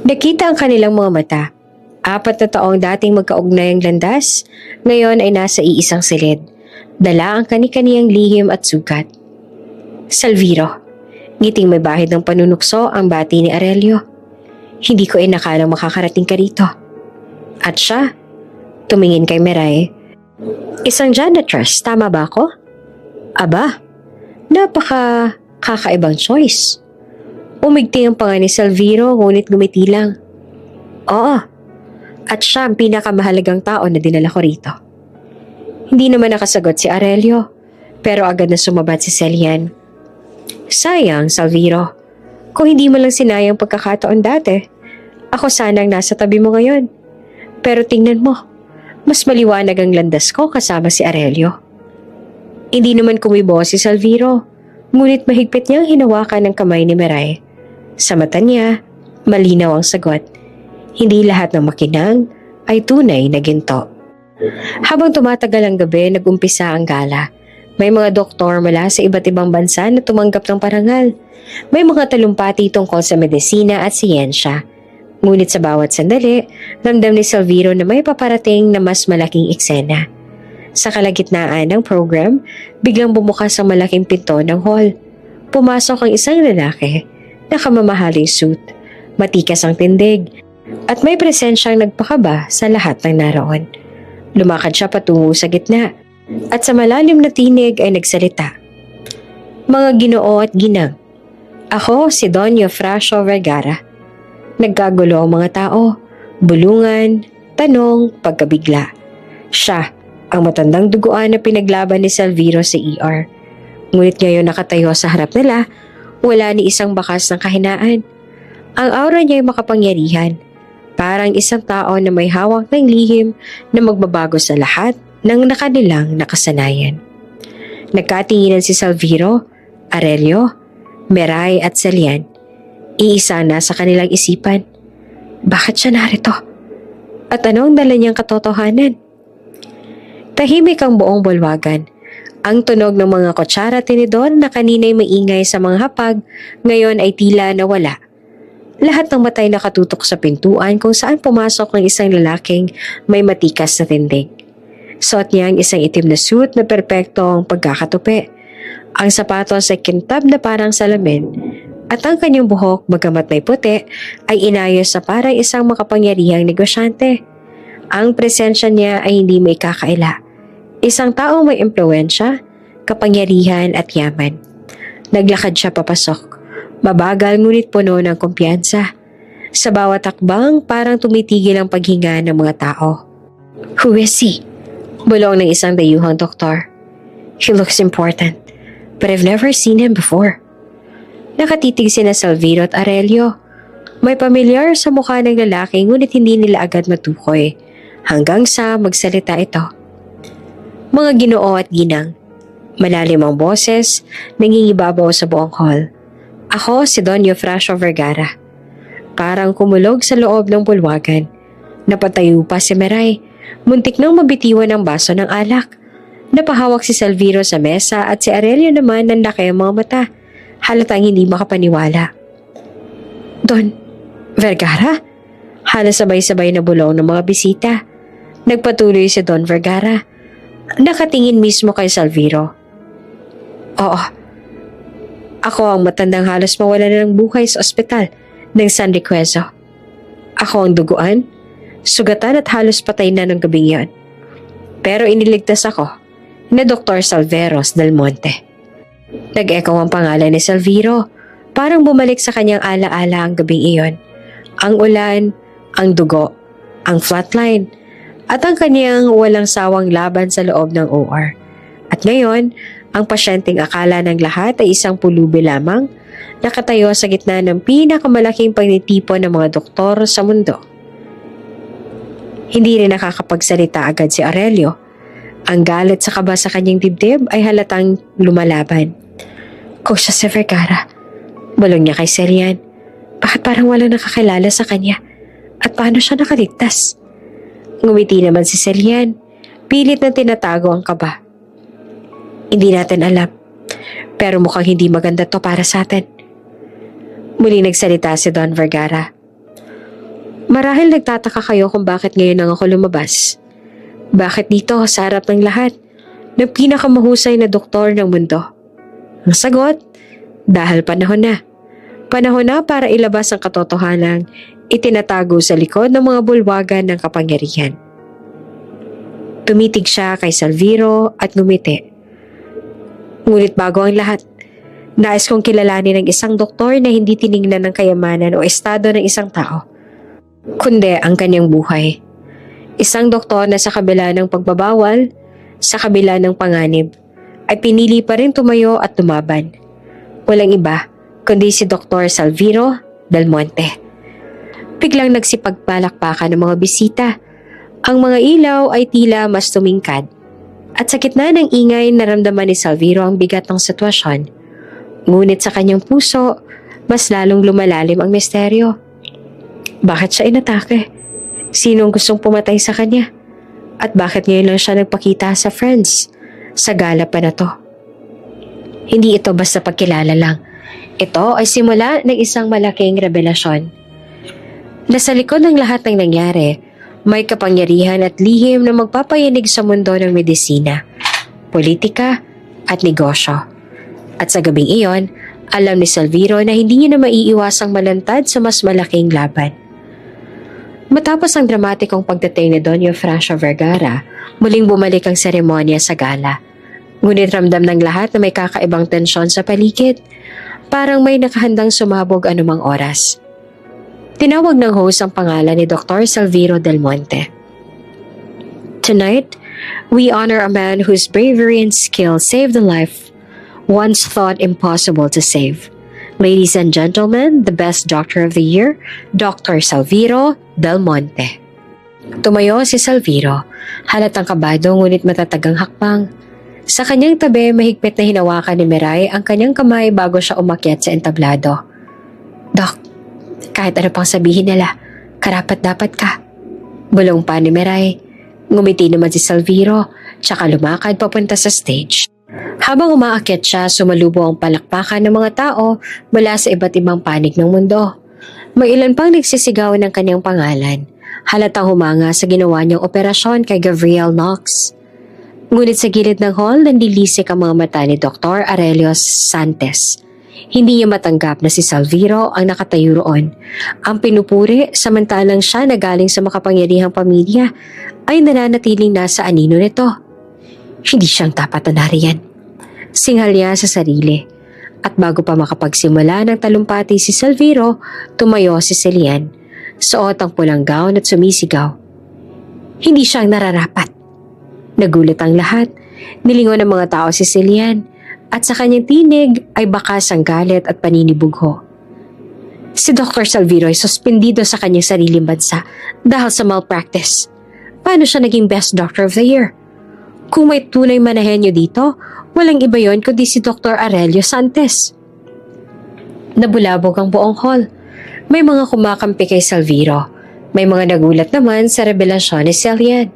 Nakita ang kanilang mga mata. 4 na taong dating magkaugnay ang landas, ngayon ay nasa iisang silid. Dala ang kani-kaniyang lihim at sugat. Salviro, ngiting may bahid ng panunukso ang bati ni Aurelio. Hindi ko inakalang makakarating ka rito. At siya, tumingin kay Miray. Isang janitress, tama ba ako? Aba, kakaibang choice. Umigting ang panga ni Salviro ngunit gumiti lang. Oo, at siya ang pinakamahalagang tao na dinala ko rito. Hindi naman nakasagot si Aurelio, pero agad na sumabat si Celian. Sayang, Salviro. Kung hindi mo lang sinayang pagkakataon dati, ako sanang nasa tabi mo ngayon. Pero tingnan mo, mas maliwanag ang landas ko kasama si Aurelio. Hindi naman kumibo si Salviro, ngunit mahigpit niyang hinawakan ng kamay ni Miray. Sa mata niya, malinaw ang sagot. Hindi lahat ng makinang ay tunay na ginto. Habang tumatagal ang gabi, nag-umpisa ang gala. May mga doktor mula sa iba't ibang bansa na tumanggap ng parangal. May mga talumpati tungkol sa medisina at siyensya. Ngunit sa bawat sandali, ramdam ni Salviro na may paparating na mas malaking eksena. Sa kalagitnaan ng program, biglang bumukas ang malaking pinto ng hall. Pumasok ang isang lalaki, nakamamahaling suit, matikas ang tindig, at may presensyang nagpakaba sa lahat ng naroon. Lumakad siya patungo sa gitna, at sa malalim na tinig ay nagsalita. Mga Ginoo at ginang, ako si Don Eufrasio Vergara. Nagkagulo ang mga tao, bulungan, tanong, pagkabigla. Siya, ang matandang duguan na pinaglaban ni Salviro sa ER. Ngunit ngayon nakatayo sa harap nila, wala ni isang bakas ng kahinaan. Ang aura niya ay makapangyarihan, parang isang tao na may hawak ng lihim na magbabago sa lahat ng nakanilang nakasanayan. Nagkatinginan si Salviro, Aurelio, Meray at Celian. Iisa na sa kanilang isipan. Bakit siya narito? At ano ang dala niyang katotohanan? Tahimik ang buong bulwagan. Ang tunog ng mga kutsara at tinidor na kanina'y maingay sa mga hapag, ngayon ay tila nawala. Lahat ng matay nakatutok sa pintuan kung saan pumasok ng isang lalaking may matikas na tindig. Suot niya ang isang itim na suit na perpektong pagkakatupi. Ang sapatos ay kintab na parang salamin at ang kanyang buhok, bagamat may puti, ay inayos sa parang isang makapangyarihang negosyante. Ang presensya niya ay hindi may kakaila. Isang taong may impluwensya, kapangyarihan at yaman. Naglakad siya papasok. Mabagal ngunit puno ng kumpiyansa. Sa bawat takbang, parang tumitigil ang paghinga ng mga tao. Who is he? Bulong ng isang dayuhang doktor. He looks important, but I've never seen him before. Nakatitig sina Salviro at Aurelio. May pamilyar sa mukha ng lalaki ngunit hindi nila agad matukoy hanggang sa magsalita ito. Mga Ginoo at ginang, malalim ang boses, nangingibabaw sa buong hall. Ako si Don Eufrasio Vergara. Parang kumulog sa loob ng bulwagan. Napatayo pa si Meray, muntik nang mabitiwan ang baso ng alak. Napahawak si Salviro sa mesa at si Aurelio naman nanlaki ang mga mata. Halatang hindi makapaniwala. Don Vergara? Halos sabay-sabay na bulong ng mga bisita. Nagpatuloy si Don Vergara. Nakatingin mismo kay Salviro. Oo. Ako ang matandang halos mawala na ng buhay sa ospital ng San Riquezo. Ako ang duguan, sugatan at halos patay na ng gabing yon. Pero iniligtas ako na Dr. Salveros del Monte. Nag-echo ang pangalan ni Salviro. Parang bumalik sa kanyang alaala ang gabing iyon. Ang ulan, ang dugo, ang flatline, at ang kanyang walang sawang laban sa loob ng OR. At ngayon, ang pasyenteng akala ng lahat ay isang pulubi lamang, nakatayo sa gitna ng pinakamalaking pagnitipon ng mga doktor sa mundo. Hindi rin nakakapagsalita agad si Aurelio. Ang galit sa kaba sa kanyang dibdib ay halatang lumalaban. Kung siya si Vergara, bulong niya kay Celian, bakit parang walang nakakilala sa kanya? At paano siya nakaligtas? Ngumiti naman si Celian, pilit na tinatago ang kaba. Hindi natin alam, pero mukhang hindi maganda to para sa atin. Muli nagsalita si Don Vergara. Marahil nagtataka kayo kung bakit ngayon lang ako lumabas. Bakit dito sa harap ng lahat, ng pinakamahusay na doktor ng mundo? Ang sagot, dahil panahon na. Panahon na para ilabas ang katotohanang itinatago sa likod ng mga bulwagan ng kapangyarihan. Tumitig siya kay Salviro at ngumiti. Ngunit bago ang lahat, nais kong kilalanin ng isang doktor na hindi tiningnan ng kayamanan o estado ng isang tao, kundi ang kanyang buhay. Isang doktor na sa kabila ng pagbabawal, sa kabila ng panganib, ay pinili pa rin tumayo at tumaban. Walang iba, kundi si Dr. Salviro del Monte. Biglang nagsipagpalakpakan ng mga bisita. Ang mga ilaw ay tila mas tumingkad. At sa gitna ng ingay, naramdaman ni Salviro ang bigat ng sitwasyon. Ngunit sa kanyang puso, mas lalong lumalalim ang misteryo. Bakit siya inatake? Sinong gustong pumatay sa kanya? At bakit ngayon lang siya nagpakita sa friends? Sa gala pa na to. Hindi ito basta pagkilala lang. Ito ay simula ng isang malaking revelasyon. Nasa likod ng lahat ng nangyari, may kapangyarihan at lihim na magpapayanig sa mundo ng medisina, politika at negosyo. At sa gabing iyon, alam ni Salviro na hindi niya na maiiwasang malantad sa mas malaking laban. Matapos ang dramatikong pagdating ni Don Eufrasio Vergara, muling bumalik ang seremonya sa gala. Ngunit ramdam ng lahat na may kakaibang tensyon sa paligid, parang may nakahandang sumabog anumang oras. Tinawag ng host ang pangalan ni Dr. Salviro Del Monte. Tonight, we honor a man whose bravery and skill saved a life once thought impossible to save. Ladies and gentlemen, the best doctor of the year, Dr. Salviro Del Monte. Tumayo si Salviro, halatang kabado ngunit matatagang hakbang. Sa kanyang tabi, mahigpit na hinawakan ni Miray ang kanyang kamay bago siya umakyat sa entablado. Doc, kahit ano pang sabihin nila, karapat-dapat ka. Bulong pa ni Miray. Ngumiti naman si Salviro, tsaka lumakad papunta sa stage. Habang umaakyat siya, sumalubo ang palakpakan ng mga tao mula sa iba't ibang panig ng mundo. May ilan pang nagsisigaw ng kanyang pangalan. Halatang humanga sa ginawa niyang operasyon kay Gabriel Knox. Ngunit sa gilid ng hall, nandilisik ang mga mata ni Dr. Aurelio Santos. Hindi niya matanggap na si Salviro ang nakatayo roon. Ang pinupuri, samantalang siya na galing sa makapangyarihang pamilya, ay nananatiling nasa anino nito. Hindi siyang tapat na nariyan. Singhal niya sa sarili. At bago pa makapagsimula ng talumpati si Salviro, tumayo si Celian. Suot ang pulang gown at sumisigaw. Hindi siyang nararapat. Nagulat ang lahat. Nilingon ng mga tao si Celian at sa kanyang tinig ay bakas ang galit at paninibugho. Si Dr. Salviro ay suspendido sa kanyang sariling bansa dahil sa malpractice. Paano siya naging best doctor of the year? Kung may tunay manahenyo dito, walang iba yon kundi si Dr. Aurelio Santos. Nabulabog ang buong hall. May mga kumakampi kay Salviro. May mga nagulat naman sa revelasyon ni Celian.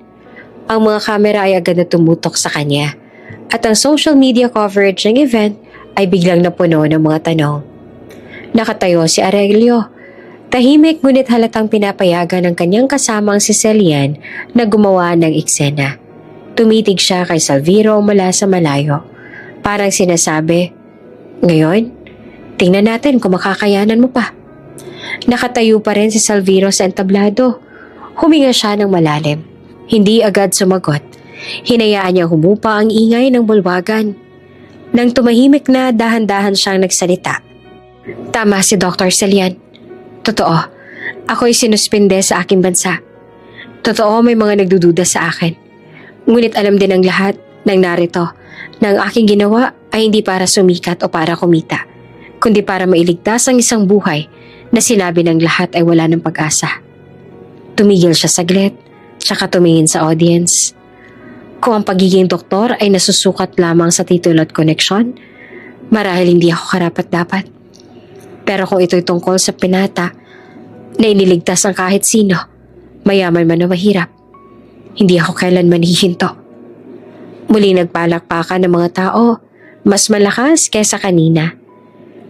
Ang mga kamera ay agad na tumutok sa kanya. At ang social media coverage ng event ay biglang napuno ng mga tanong. Nakatayo si Aurelio. Tahimik ngunit halatang pinapayagan ng kanyang kasamang si Celian na gumawa ng eksena. Tumitig siya kay Salviro mula sa malayo. Parang sinasabi, "Ngayon, tingnan natin kung makakayanan mo pa." Nakatayo pa rin si Salviro sa entablado. Huminga siya ng malalim. Hindi agad sumagot. Hinayaan niya humupa ang ingay ng bulwagan. Nang tumahimik na, dahan-dahan siyang nagsalita. Tama si Dr. Celian. Totoo, ako'y sinuspinde sa aking bansa. Totoo, may mga nagdududa sa akin. Ngunit alam din ng lahat ng narito na ang aking ginawa ay hindi para sumikat o para kumita, kundi para mailigtas ang isang buhay na sinabi ng lahat ay wala ng pag-asa. Tumigil siya saglit, tsaka tumingin sa audience. Kung ang pagiging doktor ay nasusukat lamang sa titulo at koneksyon, marahil hindi ako karapat-dapat. Pero kung ito'y tungkol sa pinata na iniligtas ang kahit sino, mayaman man o mahirap, hindi ako kailanman hihinto. Muli nagpalakpakan ng mga tao, mas malakas kaysa kanina.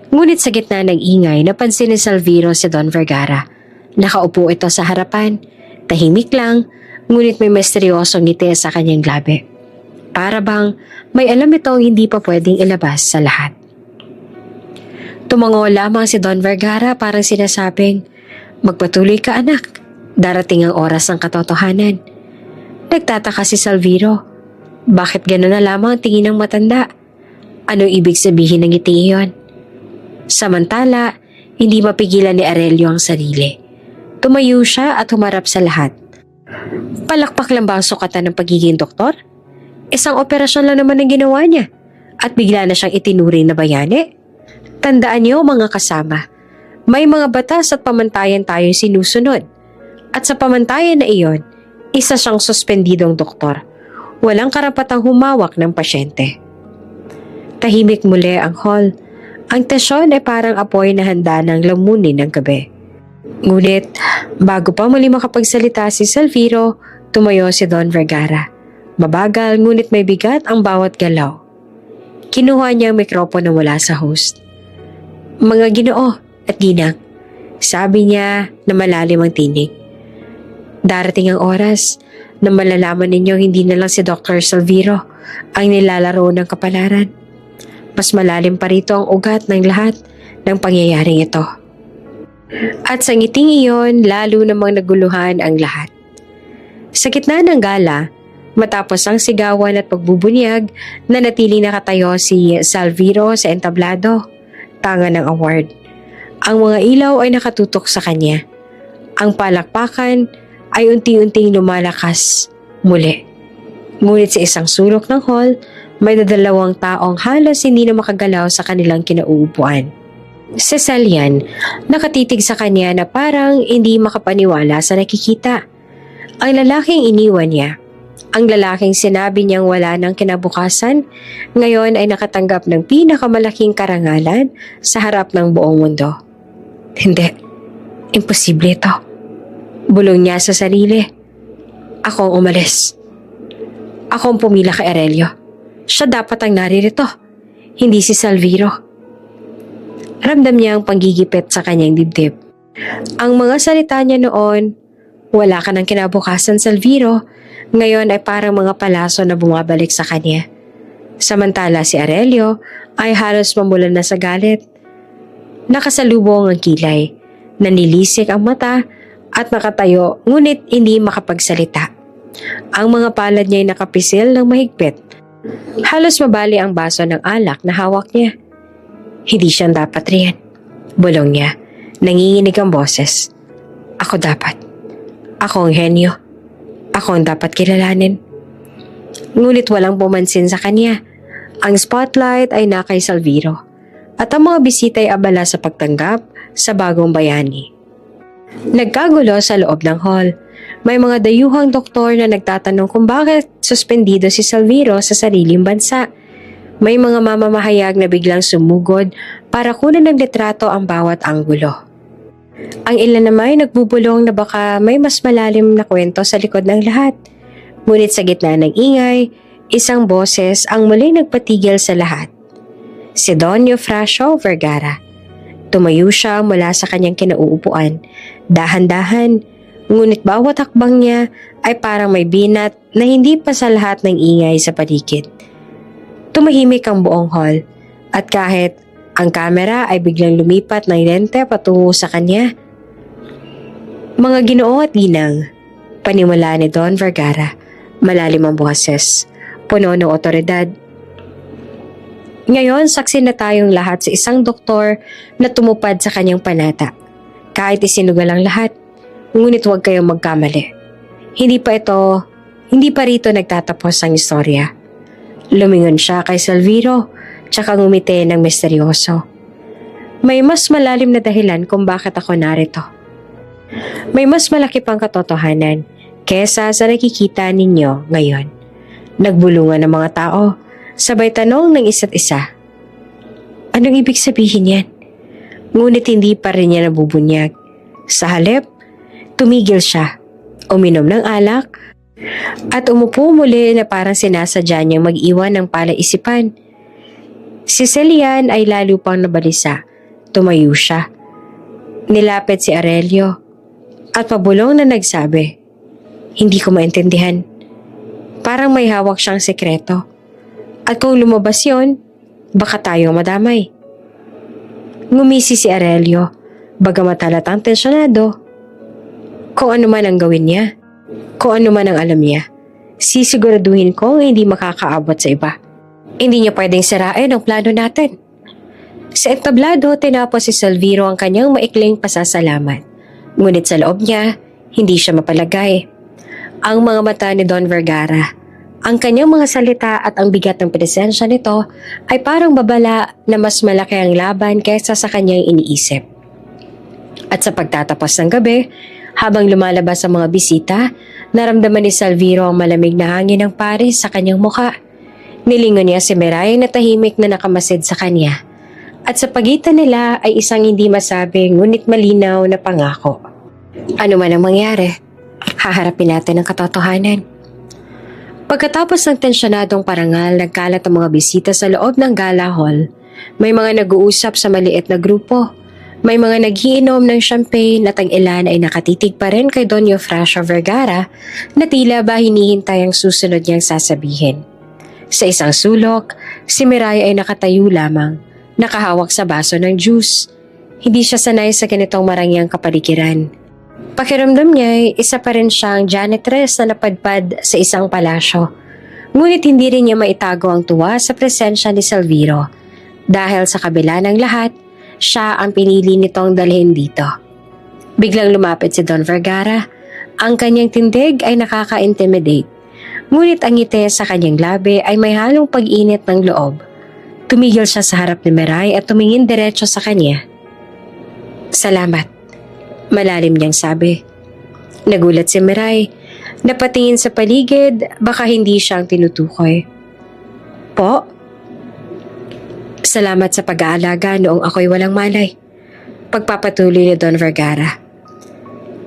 Ngunit sa gitna ng ingay, napansin ni Salviro si Don Vergara. Nakaupo ito sa harapan, tahimik lang, ngunit may misteryosong ngiti sa kanyang labi. Para bang may alam itong hindi pa pwedeng ilabas sa lahat. Tumango lamang si Don Vergara parang sinasabing, "Magpatuloy ka anak, darating ang oras ng katotohanan." Nagtataka si Salviro. Bakit gano'n na lamang ang tingin ng matanda? Ano ibig sabihin ng ngiti iyon? Samantala, hindi mapigilan ni Aurelio ang sarili. Tumayo siya at humarap sa lahat. Palakpak lang ba ang sukatan ng pagiging doktor? Isang operasyon lang naman ang ginawa niya at bigla na siyang itinuring na bayani? Tandaan niyo mga kasama, may mga batas at pamantayan tayong sinusunod. At sa pamantayan na iyon, isa siyang suspendidong doktor. Walang karapatang humawak ng pasyente. Tahimik muli ang hall. Ang tensyon ay parang apoy na handa ng lamunin ng gabi. Ngunit, bago pa muli makapagsalita si Salviro, Tumayo si Don Vergara. Mabagal ngunit may bigat ang bawat galaw. Kinuha niya ang mikropono mula sa host. Mga Ginoo at Ginang, sabi niya na malalim ang tinig. Darating ang oras na malalaman ninyo hindi na lang si Dr. Salviro ang nilalaro ng kapalaran. Mas malalim pa rito ang ugat ng lahat ng pangyayaring ito. At sa ngiting iyon, lalo namang naguluhan ang lahat. Sa gitna ng gala, matapos ang sigawan at pagbubunyag, nanatiling nakatayo si Salviro sa entablado, tanga ng award. Ang mga ilaw ay nakatutok sa kanya. Ang palakpakan ay unti-unting lumalakas muli. Ngunit sa isang sulok ng hall, may dadalawang taong halos hindi na makagalaw sa kanilang kinauupuan. Si Celian, nakatitig sa kanya na parang hindi makapaniwala sa nakikita. Ang lalaking iniwan niya, ang lalaking sinabi niyang wala ng kinabukasan, ngayon ay nakatanggap ng pinakamalaking karangalan sa harap ng buong mundo. Hindi, imposible ito. Bulong niya sa sarili. Ako ang umalis. Ako ang pumila kay Aurelio. Siya dapat ang naririto, hindi si Salviro. Ramdam niya ang panggigipit sa kanyang dibdib. Ang mga salita niya noon, wala ka ng kinabukasan, Salviro, ngayon ay parang mga palaso na bumabalik sa kanya. Samantala si Aurelio ay halos mamulan na sa galit. Nakasalubong ang kilay, nanilisik ang mata at nakatayo ngunit hindi makapagsalita. Ang mga palad niya ay nakapisil ng mahigpit. Halos mabali ang baso ng alak na hawak niya. Hindi siyang dapat riyan. Bulong niya, nanginginig ang boses. Ako dapat. Ako ang henyo. Ako ang dapat kilalanin. Ngunit walang pumansin sa kanya. Ang spotlight ay nakay Salviro at ang mga bisita ay abala sa pagtanggap sa bagong bayani. Nagkagulo sa loob ng hall. May mga dayuhang doktor na nagtatanong kung bakit suspendido si Salviro sa sariling bansa. May mga mamamahayag na biglang sumugod para kunan ng litrato ang bawat anggulo. Ang ilan naman ay nagbubulong na baka may mas malalim na kwento sa likod ng lahat. Ngunit sa gitna ng ingay, isang boses ang muling nagpatigil sa lahat. Si Don Eufrasio Vergara. Tumayo siya mula sa kanyang kinauupuan. Dahan-dahan, ngunit bawat hakbang niya ay parang may binat na hindi pa sa lahat ng ingay sa paligid. Tumahimik ang buong hall at kahit ang kamera ay biglang lumipat ng lente patungo sa kanya. Mga Ginoo at Ginang, panimula ni Don Vergara, malalim ang boses, puno ng otoridad. Ngayon, saksi na tayong lahat sa isang doktor na tumupad sa kanyang panata. Kahit isinugal ang lahat, ngunit huwag kayong magkamali. Hindi pa rito nagtatapos ang istorya. Lumingon siya kay Salviro, tsaka ngumiti ng misteryoso. May mas malalim na dahilan kung bakit ako narito. May mas malaki pang katotohanan kesa sa nakikita ninyo ngayon. Nagbulungan ng mga tao, sabay tanong ng isa't isa. Anong ibig sabihin yan? Ngunit hindi pa rin niya nabubunyag. Sa halip, tumigil siya, uminom ng alak, at umupo muli na parang sinasadya niyang mag-iwan ng palaisipan. Si Celian ay lalo pang nabalisa. Tumayo siya. Nilapit si Aurelio at pabulong na nagsabi, hindi ko maintindihan. Parang may hawak siyang sekreto. At kung lumabas yon, baka tayo madamay. Ngumisi si Aurelio, bagamat halatang tensyonado. Kung ano man ang gawin niya, kung ano man ang alam niya, sisiguraduhin kong hindi makakaabot sa iba. Hindi niya pwedeng sirain ang plano natin. Sa entablado, tinapos si Salviro ang kanyang maikling pasasalamat. Ngunit sa loob niya, hindi siya mapalagay. Ang mga mata ni Don Vergara, ang kanyang mga salita at ang bigat ng presensya nito ay parang babala na mas malaki ang laban kaysa sa kanyang iniisip. At sa pagtatapos ng gabi, habang lumalabas ang mga bisita, naramdaman ni Salviro ang malamig na hangin ng Paris sa kanyang mukha. Nilingon niya si Miray na tahimik na nakamasid sa kanya. At sa pagitan nila ay isang hindi masabi ngunit malinaw na pangako. Ano man ang mangyari, Haharapin natin ang katotohanan. Pagkatapos ng tensyonadong parangal, nagkalat ang mga bisita sa loob ng gala hall. May mga nag-uusap sa maliit na grupo. May mga naghiinom ng champagne at ang ilan ay nakatitig pa rin kay Don Eufrasio Vergara na tila ba hinihintay ang susunod niyang sasabihin. Sa isang sulok, si Miray ay nakatayo lamang, nakahawak sa baso ng juice. Hindi siya sanay sa ganitong marangyang kapaligiran. Pakiramdam niya ay isa pa rin siyang janitress na napadpad sa isang palasyo. Ngunit hindi rin niya maitago ang tuwa sa presensya ni Salviro. Dahil sa kabila ng lahat, siya ang pinili nitong dalhin dito. Biglang lumapit si Don Vergara. Ang kanyang tindig ay nakaka-intimidate. Ngunit ang ngiti sa kanyang labi ay may halong pag-init ng loob. Tumigil siya sa harap ni Miray at tumingin diretso sa kanya. Salamat, malalim niyang sabi. Nagulat si Miray. Napatingin sa paligid, baka hindi siyang tinutukoy. Po? Salamat sa pag-aalaga noong ako'y walang malay. Pagpapatuloy ni Don Vergara.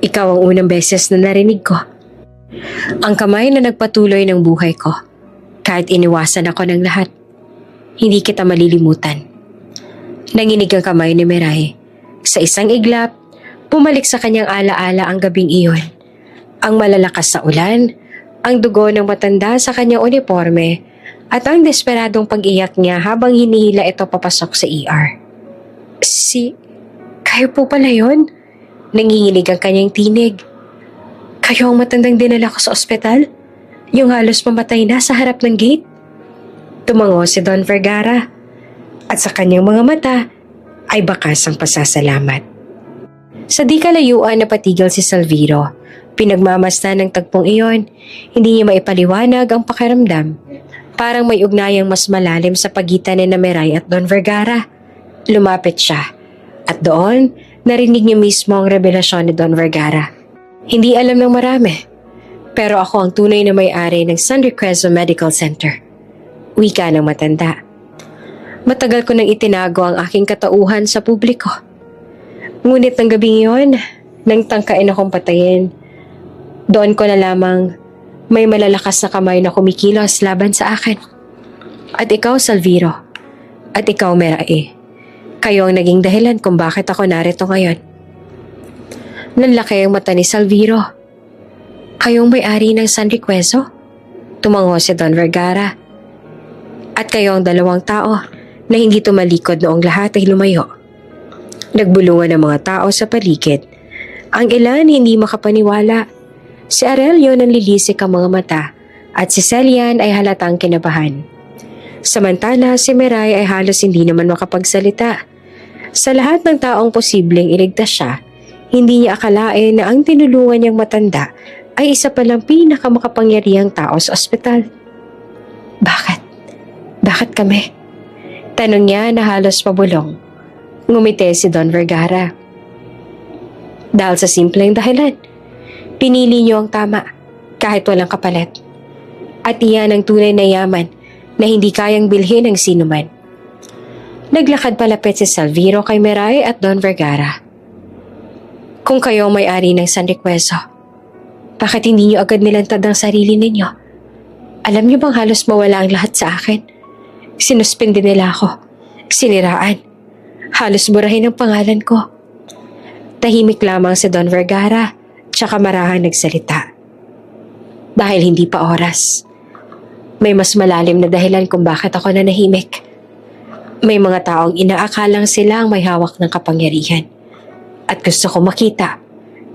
Ikaw ang unang beses na narinig ko. Ang kamay na nagpatuloy ng buhay ko. Kahit iniwasan ako ng lahat. Hindi kita malilimutan. Nanginig ang kamay ni Miray. Sa isang iglap, bumalik sa kanyang alaala ang gabing iyon. Ang malalakas sa ulan, ang dugo ng matanda sa kanyang uniforme, at ang desperadong pag-iyak niya habang hinihila ito papasok sa ER. Kayo po pala yun? Nanginginig ang kanyang tinig. Kayo ang matandang dinala ko sa ospital? Yung halos mamatay na sa harap ng gate? Tumango si Don Vergara. At sa kanyang mga mata ay bakas ang pasasalamat. Sa di kalayuan na patigil si Salviro. Pinagmamasdan ng tagpong iyon, hindi niya maipaliwanag ang pakiramdam. Parang may ugnayang mas malalim sa pagitan ni Miray at Don Vergara. Lumapit siya. At doon, narinig niya mismo ang revelasyon ni Don Vergara. Hindi alam ng marami. Pero ako ang tunay na may-ari ng San Requezo Medical Center. Wika ng matanda. Matagal ko nang itinago ang aking katauhan sa publiko. Ngunit ng gabing iyon, nang tangkain akong patayin, doon ko na lamang may malalakas na kamay na kumikilos laban sa akin. At ikaw, Salviro. At ikaw, Miray. Kayo ang naging dahilan kung bakit ako narito ngayon. Nanlaki ang mata ni Salviro. Kayong may-ari ng San Requezo? Tumango si Don Vergara. At kayo ang dalawang tao na hindi tumalikod noong lahat ay lumayo. Nagbulungan ang mga tao sa paligid. Ang ilan hindi makapaniwala. Si Aurelio nanlilisik ang mga mata at si Celian ay halatang kinabahan. Samantala si Miray ay halos hindi naman makapagsalita. Sa lahat ng taong posibleng iligtas siya, hindi niya akalain na ang tinulungan niyang matanda ay isa palang pinakamakapangyarihang tao sa ospital. Bakit? Bakit kami? Tanong niya na halos pabulong. Ngumiti si Don Vergara. Dahil sa simpleng dahilan. Pinili niyo ang tama, kahit walang kapalit. At iyan ang tunay na yaman na hindi kayang bilhin ng sinuman. Naglakad palapit si Salviro kay Miray at Don Vergara. Kung kayo ang may-ari ng San Requezo, bakit hindi niyo agad nilantad ang sarili ninyo? Alam niyo bang halos mawala ang lahat sa akin? Sinuspindi nila ako. Siniraan. Halos burahin ang pangalan ko. Tahimik lamang si Don Vergara. Tsaka marahan nagsalita. Dahil hindi pa oras. May mas malalim na dahilan kung bakit ako nanahimik. May mga taong inaakalang sila ang may hawak ng kapangyarihan. At gusto ko makita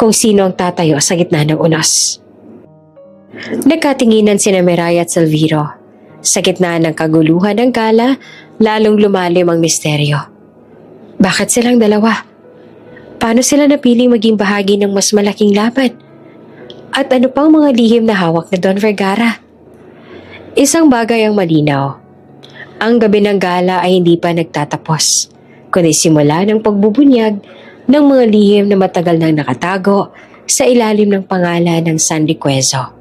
kung sino ang tatayo sa gitna ng unos. Nagkatinginan sina Miray at Salviro. Sa gitna ng kaguluhan ng gala, lalong lumalim ang misteryo. Bakit silang dalawa? Paano sila napiling maging bahagi ng mas malaking laban? At ano pang mga lihim na hawak ni Don Vergara? Isang bagay ang malinaw. Ang gabi ng gala ay hindi pa nagtatapos, kundi simula ng pagbubunyag ng mga lihim na matagal nang nakatago sa ilalim ng pangalan ng San Requezo.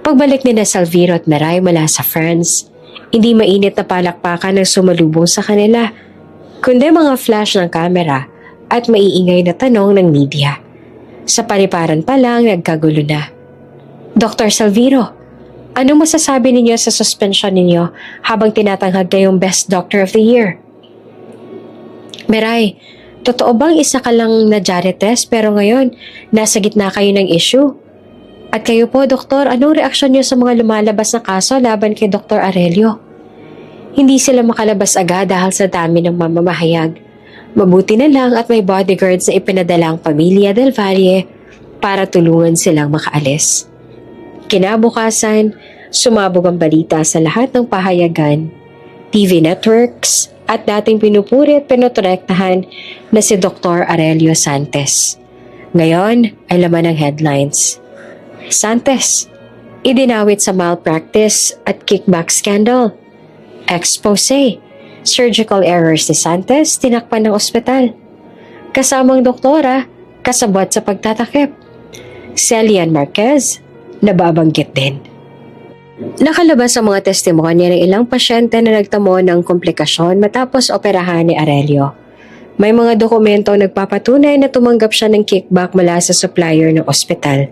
Pagbalik ni Salviro at Miray mula sa France, hindi mainit na palakpakan ang sumalubong sa kanila, kundi mga flash ng kamera at maiingay na tanong ng media. Sa paliparan pa lang, nagkagulo na. Dr. Salviro, anong masasabi ninyo sa suspension ninyo habang tinatanghag kayong Best Doctor of the Year? Meray, totoo bang isa ka lang na janitress pero ngayon nasa gitna kayo ng issue? At kayo po, Doktor, anong reaksyon niyo sa mga lumalabas na kaso laban kay Dr. Aurelio? Hindi sila makalabas agad dahil sa dami ng mamamahayag. Mabuti na lang at may bodyguards na ipinadala ang pamilya Del Valle para tulungan silang makaalis. Kinabukasan, sumabog ang balita sa lahat ng pahayagan, TV networks, at dating pinupuri at pinotorektahan na si Dr. Aurelio Santos. Ngayon ay laman ng headlines. Santos, idinawit sa malpractice at kickback scandal. Expose, surgical errors ni Santos tinakpan ng ospital. Kasamang doktora, kasabwat sa pagtatakip. Celian Marquez, nababanggit din. Nakalabas ang mga testimonya ng ilang pasyente na nagtamo ng komplikasyon matapos operahan ni Aurelio. May mga dokumento nagpapatunay na tumanggap siya ng kickback mula sa supplier ng ospital.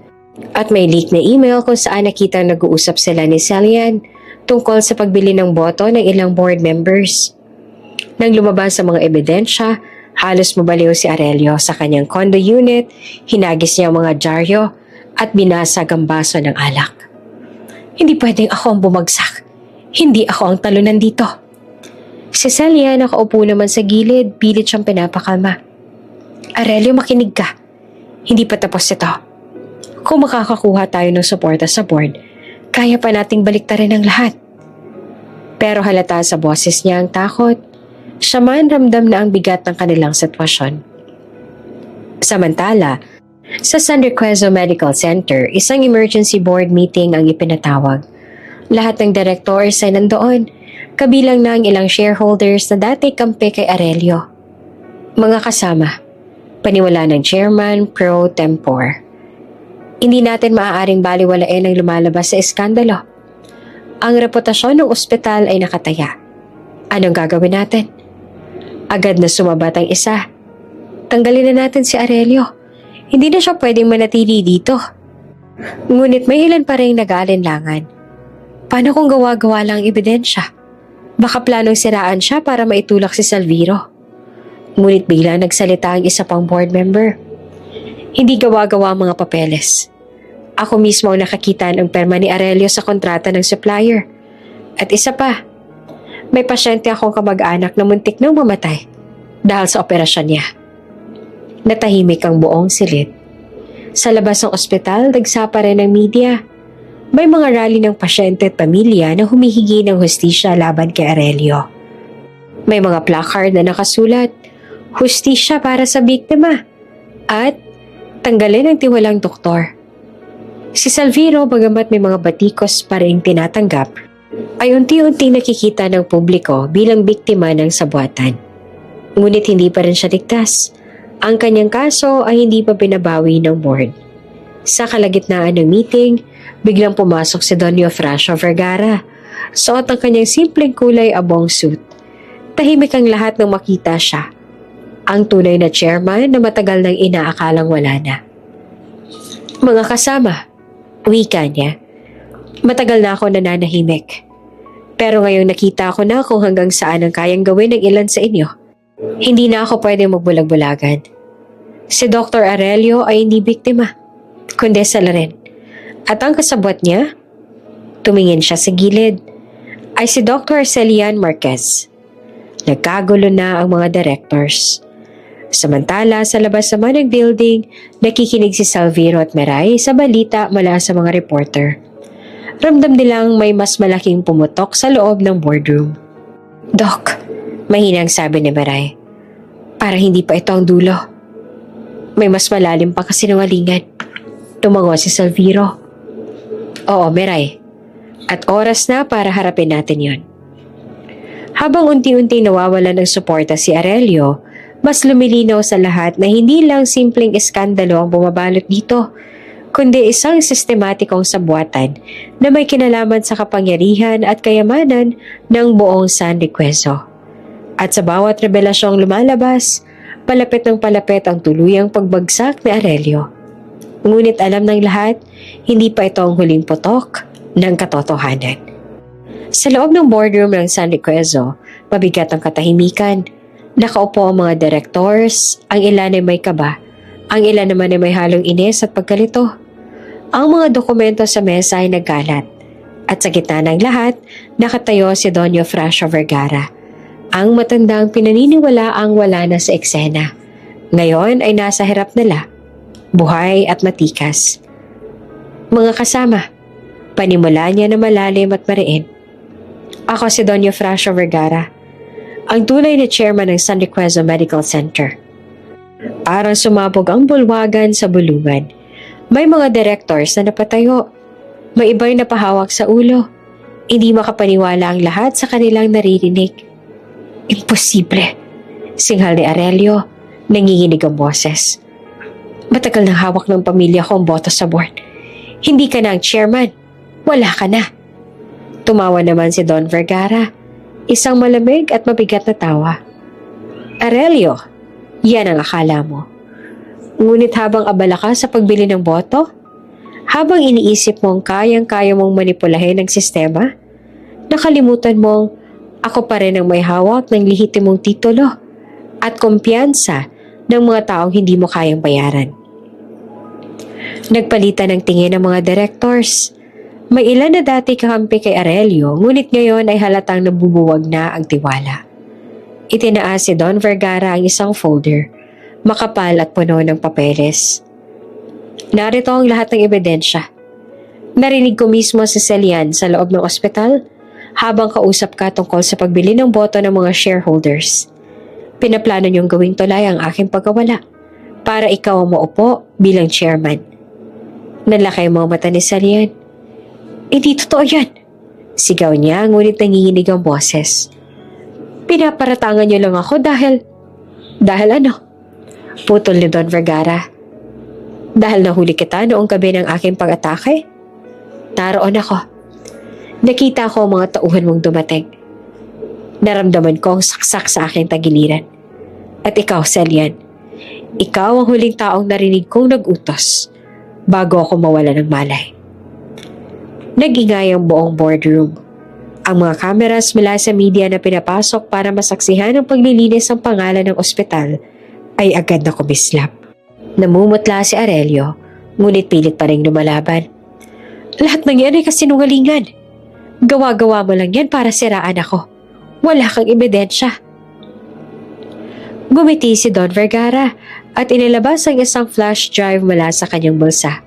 At may leak na email kung saan nakita nag-uusap sila ni Celian tungkol sa pagbili ng boto ng ilang board members. Nang lumabas sa mga ebidensya, halos mabaliw si Aurelio sa kanyang condo unit, hinagis niya ang mga dyaryo at binasag ang baso ng alak. Hindi pwedeng ako ang bumagsak. Hindi ako ang talunan dito. Si Celia nakaupo naman sa gilid, pilit siyang pinapakalma. Aurelio, makinig ka. Hindi pa tapos ito. Kung makakakuha tayo ng suporta sa board, kaya pa nating baliktarin ang lahat. Pero halata sa boses niya ang takot. Siya man ramdam na ang bigat ng kanilang sitwasyon. Samantala, sa San Requezo Medical Center, isang emergency board meeting ang ipinatawag. Lahat ng directors ay nandoon, kabilang na ang ilang shareholders na dati kampi kay Aurelio. Mga kasama, paniwala ng chairman pro tempore. Hindi natin maaaring baliwalain ang lumalabas sa iskandalo. Ang reputasyon ng ospital ay nakataya. Anong gagawin natin? Agad na sumabat ang isa. Tanggalin na natin si Aurelio. Hindi na siya pwedeng manatili dito. Ngunit may ilan pa rin nag-aalinlangan. Paano kung gawa-gawa lang ang ebidensya? Baka planong siraan siya para maitulak si Salviro. Ngunit bigla nagsalita ang isa pang board member. Hindi gawa-gawa ang mga papeles. Ako mismo ang nakakita ng perma ni Aurelio sa kontrata ng supplier. At isa pa, may pasyente akong kamag-anak na muntik nang mamatay dahil sa operasyon niya. Natahimik ang buong silid. Sa labas ng ospital, nagsapa rin ng media. May mga rally ng pasyente at pamilya na humihingi ng hustisya laban kay Aurelio. May mga placard na nakasulat, hustisya para sa biktima at tanggalin ang tiwalang doktor. Si Salviro, bagamat may mga batikos pa rin tinatanggap, ay unti-unti nakikita ng publiko bilang biktima ng sabuatan. Ngunit hindi pa rin siya ligtas. Ang kanyang kaso ay hindi pa binabawi ng board. Sa kalagitnaan ng meeting, biglang pumasok si Don Eufrasio Vergara. Suot ang kanyang simpleng kulay abong suit. Tahimik ang lahat nang makita siya. Ang tunay na chairman na matagal nang inaakalang wala na. Mga kasama, wika niya. Matagal na ako nananahimik. Pero ngayong nakita ko na kung hanggang saan ang kayang gawin ng ilan sa inyo. Hindi na ako pwedeng magbulag-bulagan. Si Dr. Aurelio ay hindi biktima, kundi salarin. At ang kasabwat niya, tumingin siya sa gilid, ay si Dr. Celian Marquez. Nagkagulo na ang mga directors. Samantala, sa labas naman ng building, nakikinig si Salviro at Meray sa balita mula sa mga reporter. Ramdam nilang may mas malaking pumutok sa loob ng boardroom. Doc, mahinang sabi ni Meray, para hindi pa ito ang dulo. May mas malalim pa kasinungalingan. Tumango si Salviro. Oo, Meray. At oras na para harapin natin yon. Habang unti-unti nawawala ng suporta si Aurelio, mas lumilinaw sa lahat na hindi lang simpleng iskandalo ang bumabalot dito, kundi isang sistematikong sabuatan na may kinalaman sa kapangyarihan at kayamanan ng buong San Requezo. At sa bawat revelasyong lumalabas, palapit ng palapit ang tuluyang pagbagsak ni Aurelio. Ngunit alam ng lahat, hindi pa ito ang huling putok ng katotohanan. Sa loob ng boardroom ng San Riquezo, mabigat ang katahimikan. Nakaupo ang mga directors, ang ilan ay may kaba, ang ilan naman ay may halong inis at pagkalito. Ang mga dokumento sa mesa ay nagkalat. At sa gitna ng lahat, nakatayo si Don Eufrasio Vergara, ang matandang pinaniniwala ang wala na sa eksena. Ngayon ay nasa harap nila, buhay at matikas. Mga kasama, panimula niya na malalim at mariin. Ako si Don Eufrasio Vergara, ang tunay na chairman ng San Riquezo Medical Center. Parang sumabog ang bulwagan sa bulungan. May mga directors na napatayo. May iba'y napahawak sa ulo. Hindi makapaniwala ang lahat sa kanilang naririnig. Imposible. Singhal ni Aurelio, nanginginig ang boses. Matagal nang hawak ng pamilya ko ang boto sa board. Hindi ka na ang chairman. Wala ka na. Tumawa naman si Don Vergara. Isang malamig at mabigat na tawa. Aurelio, yan ang akala mo. Ngunit habang abala ka sa pagbili ng boto, habang iniisip mong kayang-kaya mong manipulahin ang sistema, nakalimutan mong ako pa rin ang may hawak ng lehitimong titulo at kumpiyansa ng mga taong hindi mo kayang bayaran. Nagpalitan ng tingin ng mga directors. May ilan na dati kakampi kay Aurelio, ngunit ngayon ay halatang nabubuwag na ang tiwala. Itinaas si Don Vergara ang isang folder, makapal at puno ng papeles. Narito ang lahat ng ebidensya. Narinig ko mismo si Celian sa loob ng ospital habang kausap ka tungkol sa pagbili ng boto ng mga shareholders. Pinaplano niyong gawing tulay ang aking pagkawala para ikaw ang maupo bilang chairman. Nalaki ang mga mata ni Celian. Hindi totoo yan. Sigaw niya, ngunit nanginginig ang boses. Pinaparatangan niyo lang ako dahil ano? Putol ni Don Vergara. Dahil nahuli kita noong gabi ng aking pag-atake? Naroon ako. Nakita ko ang mga tauhan mong dumating. Naramdaman ko ang saksak sa aking tagiliran. At ikaw, Celian, ikaw ang huling taong narinig kong nag-utos bago ako mawala ng malay. Nag-ingay ang buong boardroom. Ang mga cameras mula sa media na pinapasok para masaksihan ang paglilinis ng pangalan ng ospital ay agad na kumislap. Namumutla si Aurelio, ngunit pilit pa rin lumalaban. Lahat ng yan ay kasinungalingan. Gawa-gawa mo lang yan para siraan ako. Wala kang ebidensya. Gumiti si Don Vergara at inilabas ang isang flash drive mula sa kanyang bulsa.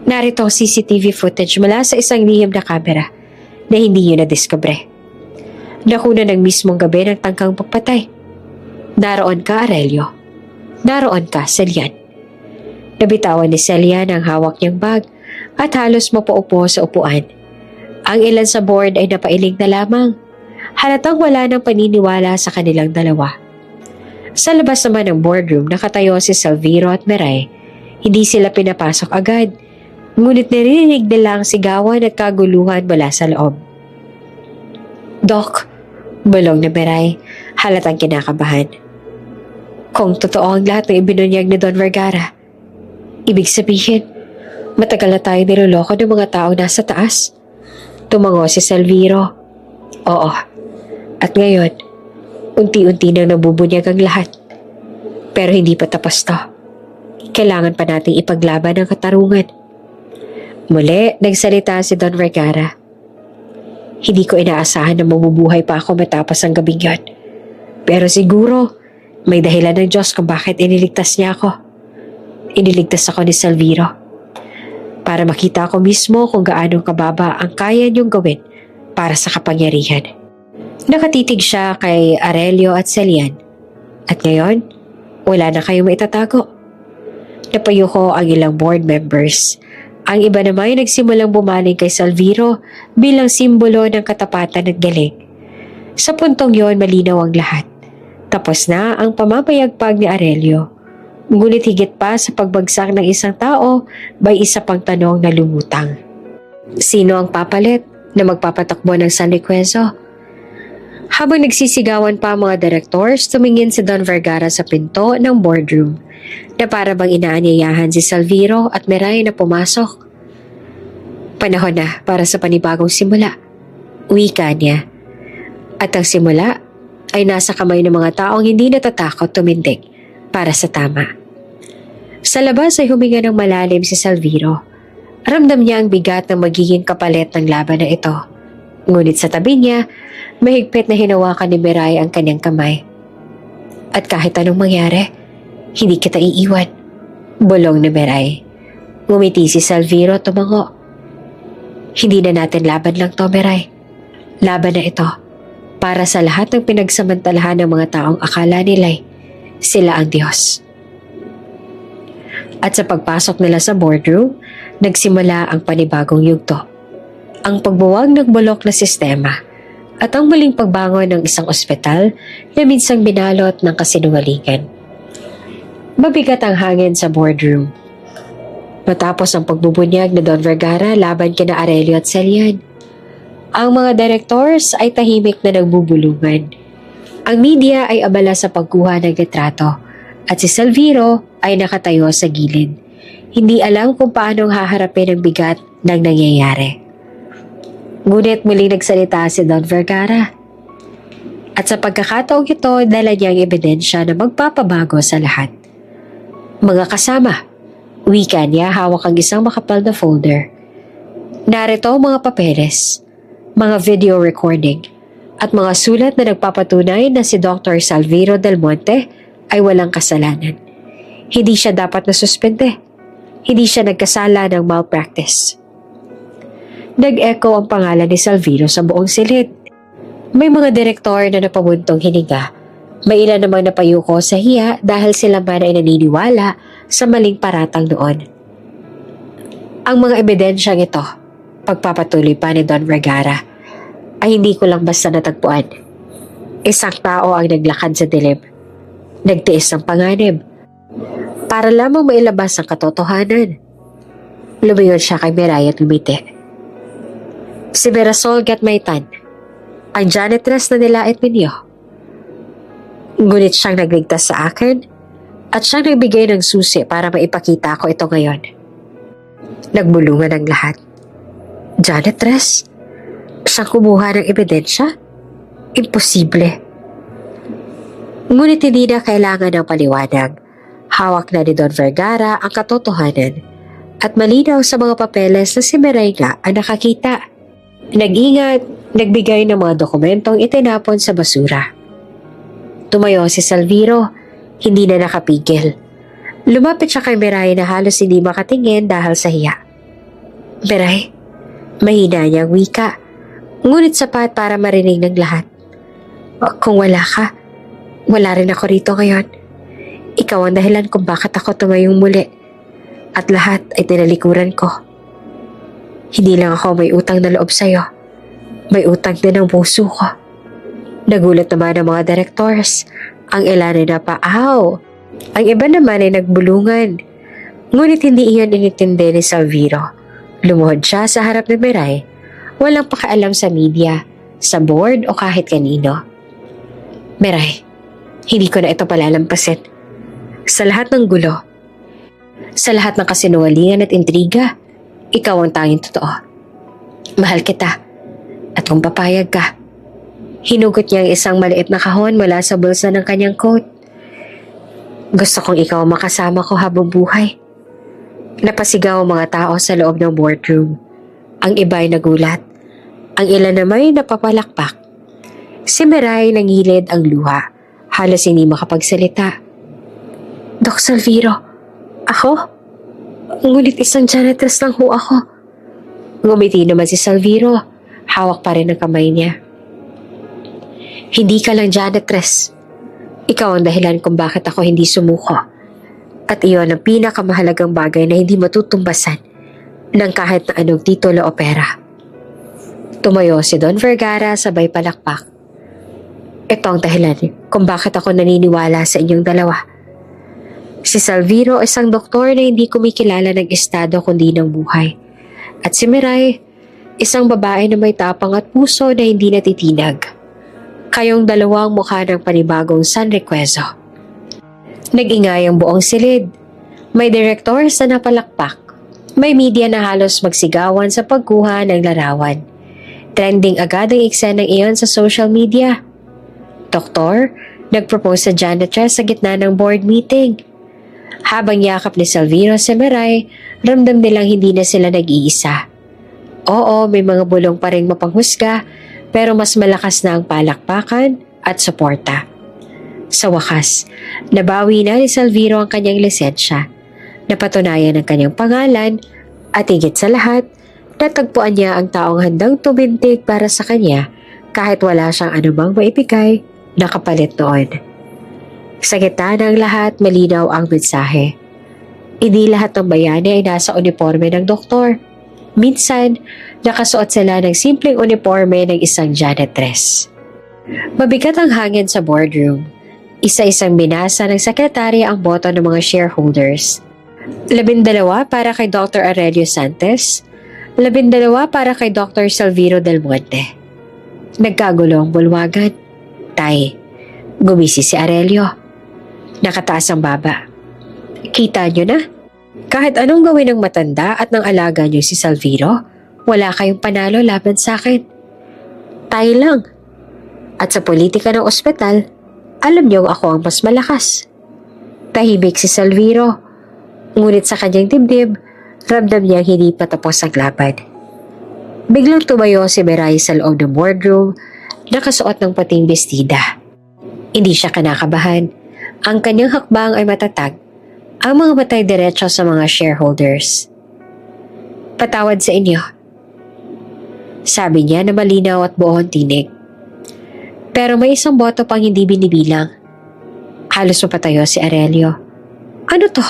Narito ang CCTV footage mula sa isang lihim na kamera na hindi yun na-discover. Nakuna ng mismong gabi ng tangkang pagpatay. Naroon ka, Aurelio. Naroon ka, Celian. Nabitawan ni Celian ang hawak niyang bag at halos mapaupo sa upuan. Ang ilan sa board ay napailing na lamang. Halatang wala ng paniniwala sa kanilang dalawa. Sa labas naman ng boardroom, nakatayo si Salviro at Meray. Hindi sila pinapasok agad, ngunit narinig nila ang sigawan at kaguluhan mula sa loob. Doc, bulong ni Meray, halatang kinakabahan. Kung totoo ang lahat ng ibinunyag ni Don Vergara, ibig sabihin, matagal na tayo niloloko ng mga tao nasa taas. Tumango si Salviro. Oo, at ngayon, unti-unti nang nabubunyag ang lahat. Pero hindi pa tapos to. Kailangan pa nating ipaglaban ang katarungan. Muli, nagsalita si Don Vergara. Hindi ko inaasahan na mabubuhay pa ako matapos ang gabing yon. Pero siguro, may dahilan ng Diyos kung bakit iniligtas niya ako. Iniligtas ako ni Salviro. Para makita ko mismo kung gaano kababa ang kaya niyong gawin para sa kapangyarihan. Nakatitig siya kay Aurelio at Celian. At ngayon, wala na kayong maitatago. Napayo ko ang ilang board members. Ang iba naman ay nagsimulang bumaling kay Salviro bilang simbolo ng katapatan at galing. Sa puntong yon, malinaw ang lahat. Tapos na ang pamapayagpag ni Aurelio. Ngunit higit pa sa pagbagsak ng isang tao, may isa pang tanong na lumutang. Sino ang papalit na magpapatakbo ng San Riquezo? Habang nagsisigawan pa ang mga directors, tumingin si Don Vergara sa pinto ng boardroom na para bang inaanyayahan si Salviro at Miray na pumasok. Panahon na para sa panibagong simula, wika niya. At ang simula ay nasa kamay ng mga taong hindi natatakot tumindig para sa tama. Sa labas ay huminga ng malalim si Salviro. Ramdam niya ang bigat ng magiging kapalit ng laban na ito. Ngunit sa tabi niya, mahigpit na hinawakan ni Miray ang kanyang kamay. At kahit anong mangyari, hindi kita iiwan. Bulong ni Miray. Ngumiti si Salviro at tumango. Hindi na natin laban lang to, Miray. Laban na ito para sa lahat ng pinagsamantalahan ng mga taong akala nila'y sila ang Diyos. At sa pagpasok nila sa boardroom, nagsimula ang panibagong yugto. Ang pagbuwag ng bulok na sistema at ang muling pagbangon ng isang ospital na minsang binalot ng kasinungalingan. Mabigat ang hangin sa boardroom. Matapos ang pagbubunyag na Don Vergara laban kina Aurelio at Celian, ang mga directors ay tahimik na nagbubulungan. Ang media ay abala sa pagkuha ng retrato at si Salviro ay nakatayo sa gilid. Hindi alam kung paanong haharapin ang bigat ng nangyayari. Ngunit muling nagsalita si Don Vergara. At sa pagkakataong ito, dala niya ang ebidensya na magpapabago sa lahat. Mga kasama, wika niya hawak ang isang makapal na folder. Narito ang mga papeles, mga video recording, at mga sulat na nagpapatunay na si Dr. Salviro Del Monte ay walang kasalanan. Hindi siya dapat nasuspende. Hindi siya nagkasala ng malpractice. Nag-echo ang pangalan ni Salviro sa buong silid. May mga direktor na napabuntong hininga. May ilan namang napayuko sa hiya dahil sila man ay naniniwala sa maling paratang noon. Ang mga ebidensyang ito, pagpapatuloy pa ni Don Vergara, ay hindi ko lang basta natagpuan. Isang tao ang naglakad sa dilim, nagtiis ng panganib, para lamang mailabas ang katotohanan. Lumingon siya kay Miray at lumiti. Si Mirasol Gatmaytan, ang janitress na nilait ninyo. Ngunit siyang nagligtas sa akin at siyang nagbigay ng susi para maipakita ko ito ngayon. Nagbulungan ang lahat. Janitress? Siyang kumuha ng ebidensya? Imposible. Ngunit hindi na kailangan ng paliwanag. Hawak na ni Don Vergara ang katotohanan at malinaw sa mga papeles na si Miray nga ang nakakita. Nag-ingat, nagbigay ng mga dokumentong itinapon sa basura. Tumayo si Salviro, hindi na nakapigil. Lumapit siya kay Miray na halos hindi makatingin dahil sa hiya. Miray, mahina niyang wika, ngunit sapat para marinig ng lahat. Kung wala ka, wala rin ako rito ngayon. Ikaw ang dahilan kung bakit ako tumayong muli. At lahat ay tinalikuran ko. Hindi lang ako may utang na loob sa'yo. May utang din ang puso ko. Nagulat naman ang mga directors. Ang ilan ay napaaw. Ang iba naman ay nagbulungan. Ngunit hindi iyon inintindi ni Salviro. Lumuhod siya sa harap ni Miray. Walang pakialam sa media, sa board o kahit kanino. Miray, hindi ko na ito palalampasin. Sa lahat ng gulo, sa lahat ng kasinungalingan at intriga, ikaw ang tanging totoo. Mahal kita. At kung papayag ka, hinugot niya ang isang maliit na kahon mula sa bulsa ng kanyang coat. Gusto kong ikaw ang makasama ko habang buhay. Napasigaw ang mga tao sa loob ng boardroom. Ang iba ay nagulat. Ang ilan naman ay napapalakpak. Si Miray nangilid ang luha. Halos hindi makapagsalita. Doc Salviro, ako? Ngunit isang janitress lang ho ako. Ngumiti naman si Salviro. Hawak pa rin ang kamay niya. Hindi ka lang janitress. Ikaw ang dahilan kung bakit ako hindi sumuko. At iyon ang pinakamahalagang bagay na hindi matutumbasan ng kahit na anong titulo o pera. Tumayo si Don Vergara sabay palakpak. Ito ang dahilan kung bakit ako naniniwala sa inyong dalawa. Si Salviro isang doktor na hindi kumikilala ng estado kundi ng buhay. At si Miray, isang babae na may tapang at puso na hindi natitinag. Kayong dalawang mukha ng panibagong San Requezo. Nag-ingay ang buong silid. May direktor sa napalakpak. May media na halos magsigawan sa pagkuha ng larawan. Trending agad ang eksenang iyon sa social media. Doktor, nagpropose sa janitress sa gitna ng board meeting. Habang yakap ni Salviro si Miray, ramdam nilang hindi na sila nag-iisa. Oo, may mga bulong pa rin mapanghusga, pero mas malakas na ang palakpakan at suporta. Sa wakas, nabawi na ni Salviro ang kanyang lisensya. Napatunayan ang kanyang pangalan at higit sa lahat, natagpuan niya ang taong handang tumintig para sa kanya kahit wala siyang anumang maibigay na kapalit noon. Sa gitna ng lahat, malinaw ang mensahe. Hindi lahat ng bayani ay nasa uniforme ng doktor. Minsan, nakasuot sila ng simpleng uniforme ng isang janitress. Mabigat ang hangin sa boardroom. Isa-isang binasa ng sekretarya ang boto ng mga shareholders. 12 para kay Dr. Aurelio Santos, 12 para kay Dr. Salviro Del Monte. Nagkagulo ang bulwagan. Tay, gumisi si Aurelio. Nakataas ang baba. Kita nyo na? Kahit anong gawin ng matanda at ng alaga nyo si Salviro, wala kayong panalo laban sa akin. Tay lang. At sa politika ng ospital, alam niyong ako ang mas malakas. Tahimik si Salviro. Ngunit sa kanyang dibdib, ramdam niyang hindi patapos ang laban. Biglang tumayo si Miray sa loob ng boardroom, nakasuot ng pating bestida. Hindi siya kinakabahan. Ang kanyang hakbang ay matatag. Ang mga matay diretso sa mga shareholders. Patawad sa inyo. Sabi niya na malinaw at buong tinig. Pero may isang boto pang hindi binibilang. Halos mapatayo si Aurelio. Ano to?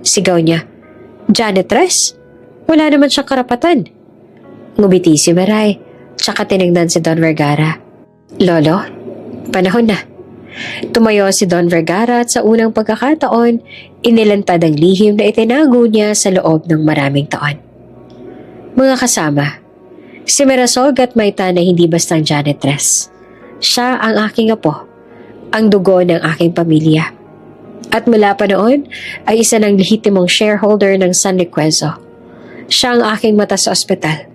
Sigaw niya. Janitress? Wala naman siyang karapatan. Ngumiti si Miray, tsaka tinignan si Don Vergara. Lolo, panahon na. Tumayo si Don Vergara at sa unang pagkakataon, inilantad ang lihim na itinago niya sa loob ng maraming taon. Mga kasama, si Mirasol Gatmayta na hindi bastang janitress. Siya ang aking apo, ang dugo ng aking pamilya. At mula pa noon ay isa ng lehitimong shareholder ng San Requezo. Siya ang aking mata sa ospital.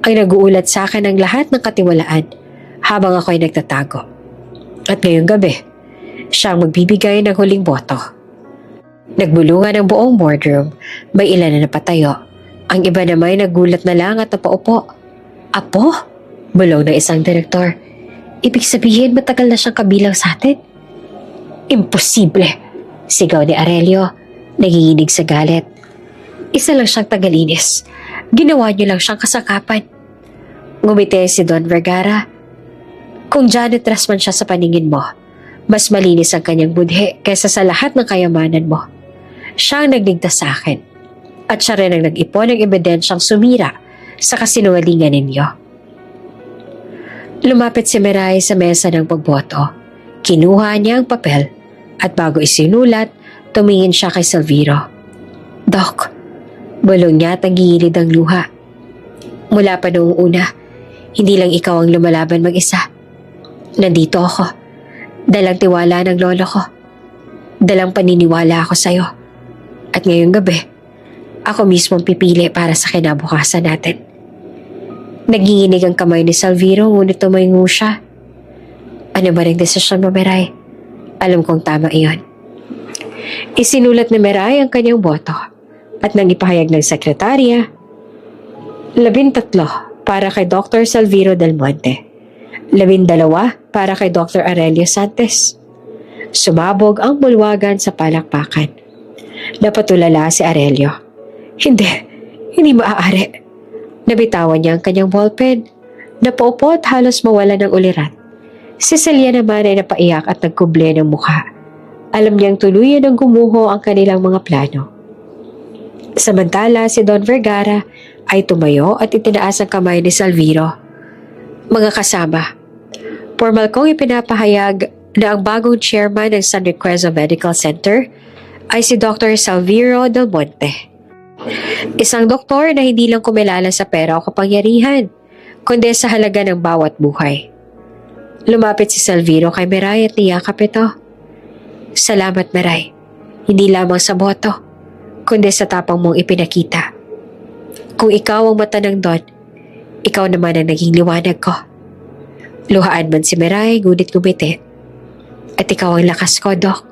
Ang nag-uulat sa akin ng lahat ng katiwalaan habang ako ay nagtatago. At ngayong gabi, siya ang magbibigay ng huling boto. Nagbulungan ang buong boardroom. May ilan na napatayo. Ang iba naman ay nagulat na lang at napaupo. Apo? Bulong ng isang direktor. Ibig sabihin matagal na siyang kabilang sa atin? Imposible! Sigaw ni Aurelio, nagiginig sa galit. Isa lang siyang tagalinis. Ginawa niyo lang siyang kasakapan. Ngumiti si Don Vergara. Kung janitress man siya sa paningin mo, mas malinis ang kanyang budhe kaysa sa lahat ng kayamanan mo. Siya ang nagligtas sa akin. At siya rin ang nag-ipon ng ebidensyang sumira sa kasinungalingan ninyo. Lumapit si Miray sa mesa ng pagboto. Kinuha niya ang papel. At bago isinulat, tumingin siya kay Salviro. Doc, bulong niya at nagigilid ang luha. Mula pa noong una, hindi lang ikaw ang lumalaban mag-isa. Nandito ako. Dalang tiwala ng lolo ko. Dalang paniniwala ako sa'yo. At ngayong gabi, ako mismo pipili para sa kinabukasan natin. Naginginig ang kamay ni Salviro ngunit tumayo siya. Ano ba rin desisyon mo, Miray? Alam kong tama iyon. Isinulat ni Miray ang kanyang boto at nang ipahayag ng sekretarya, 13 para kay Dr. Salviro Del Monte, 12 para kay Dr. Aurelio Santos. Sumabog ang bulwagan sa palakpakan. Napatulala si Aurelio. Hindi maaari. Nabitawan niya ang kanyang ballpen. Napaupo at halos mawala ng ulirat. Si Celia naman ay napaiyak at nagkuble ng mukha. Alam niyang tuluyan ng gumuho ang kanilang mga plano. Samantala si Don Vergara ay tumayo at itinaas ang kamay ni Salviro. Mga kasama, formal kong ipinapahayag na ang bagong chairman ng San Requezo Medical Center ay si Dr. Salviro Del Monte. Isang doktor na hindi lang kumilala sa pera o kapangyarihan, kundi sa halaga ng bawat buhay. Lumapit si Salvino kay Miray at niyakap ito. Salamat, Miray. Hindi lamang sa boto, kundi sa tapang mong ipinakita. Kung ikaw ang mata ng Don, ikaw naman ang naging liwanag ko. Luhaan man si Miray, ngunit gumiti. At ikaw ang lakas ko, Doc.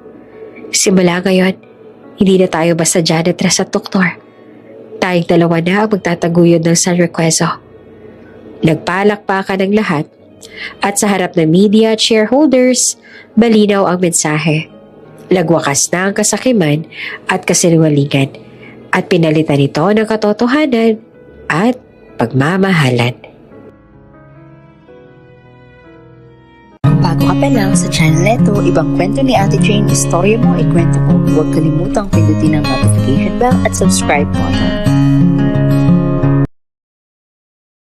Simula ngayon, hindi na tayo basta janitress at doktor. Tayong dalawa na ang magtataguyod ng San Requezo. Nagpalakpakan ng lahat at sa harap ng media at shareholders, malinaw ang mensahe. Lagwakas na ang kasakiman at kasinungalingan at pinalitan ito ng katotohanan at pagmamahalan. Kung bago ka pa lang sa channel neto, ibang kwento ni Ate Jane, istorya mo, ikwento ko. Huwag kalimutang pindutin ang notification bell at subscribe button.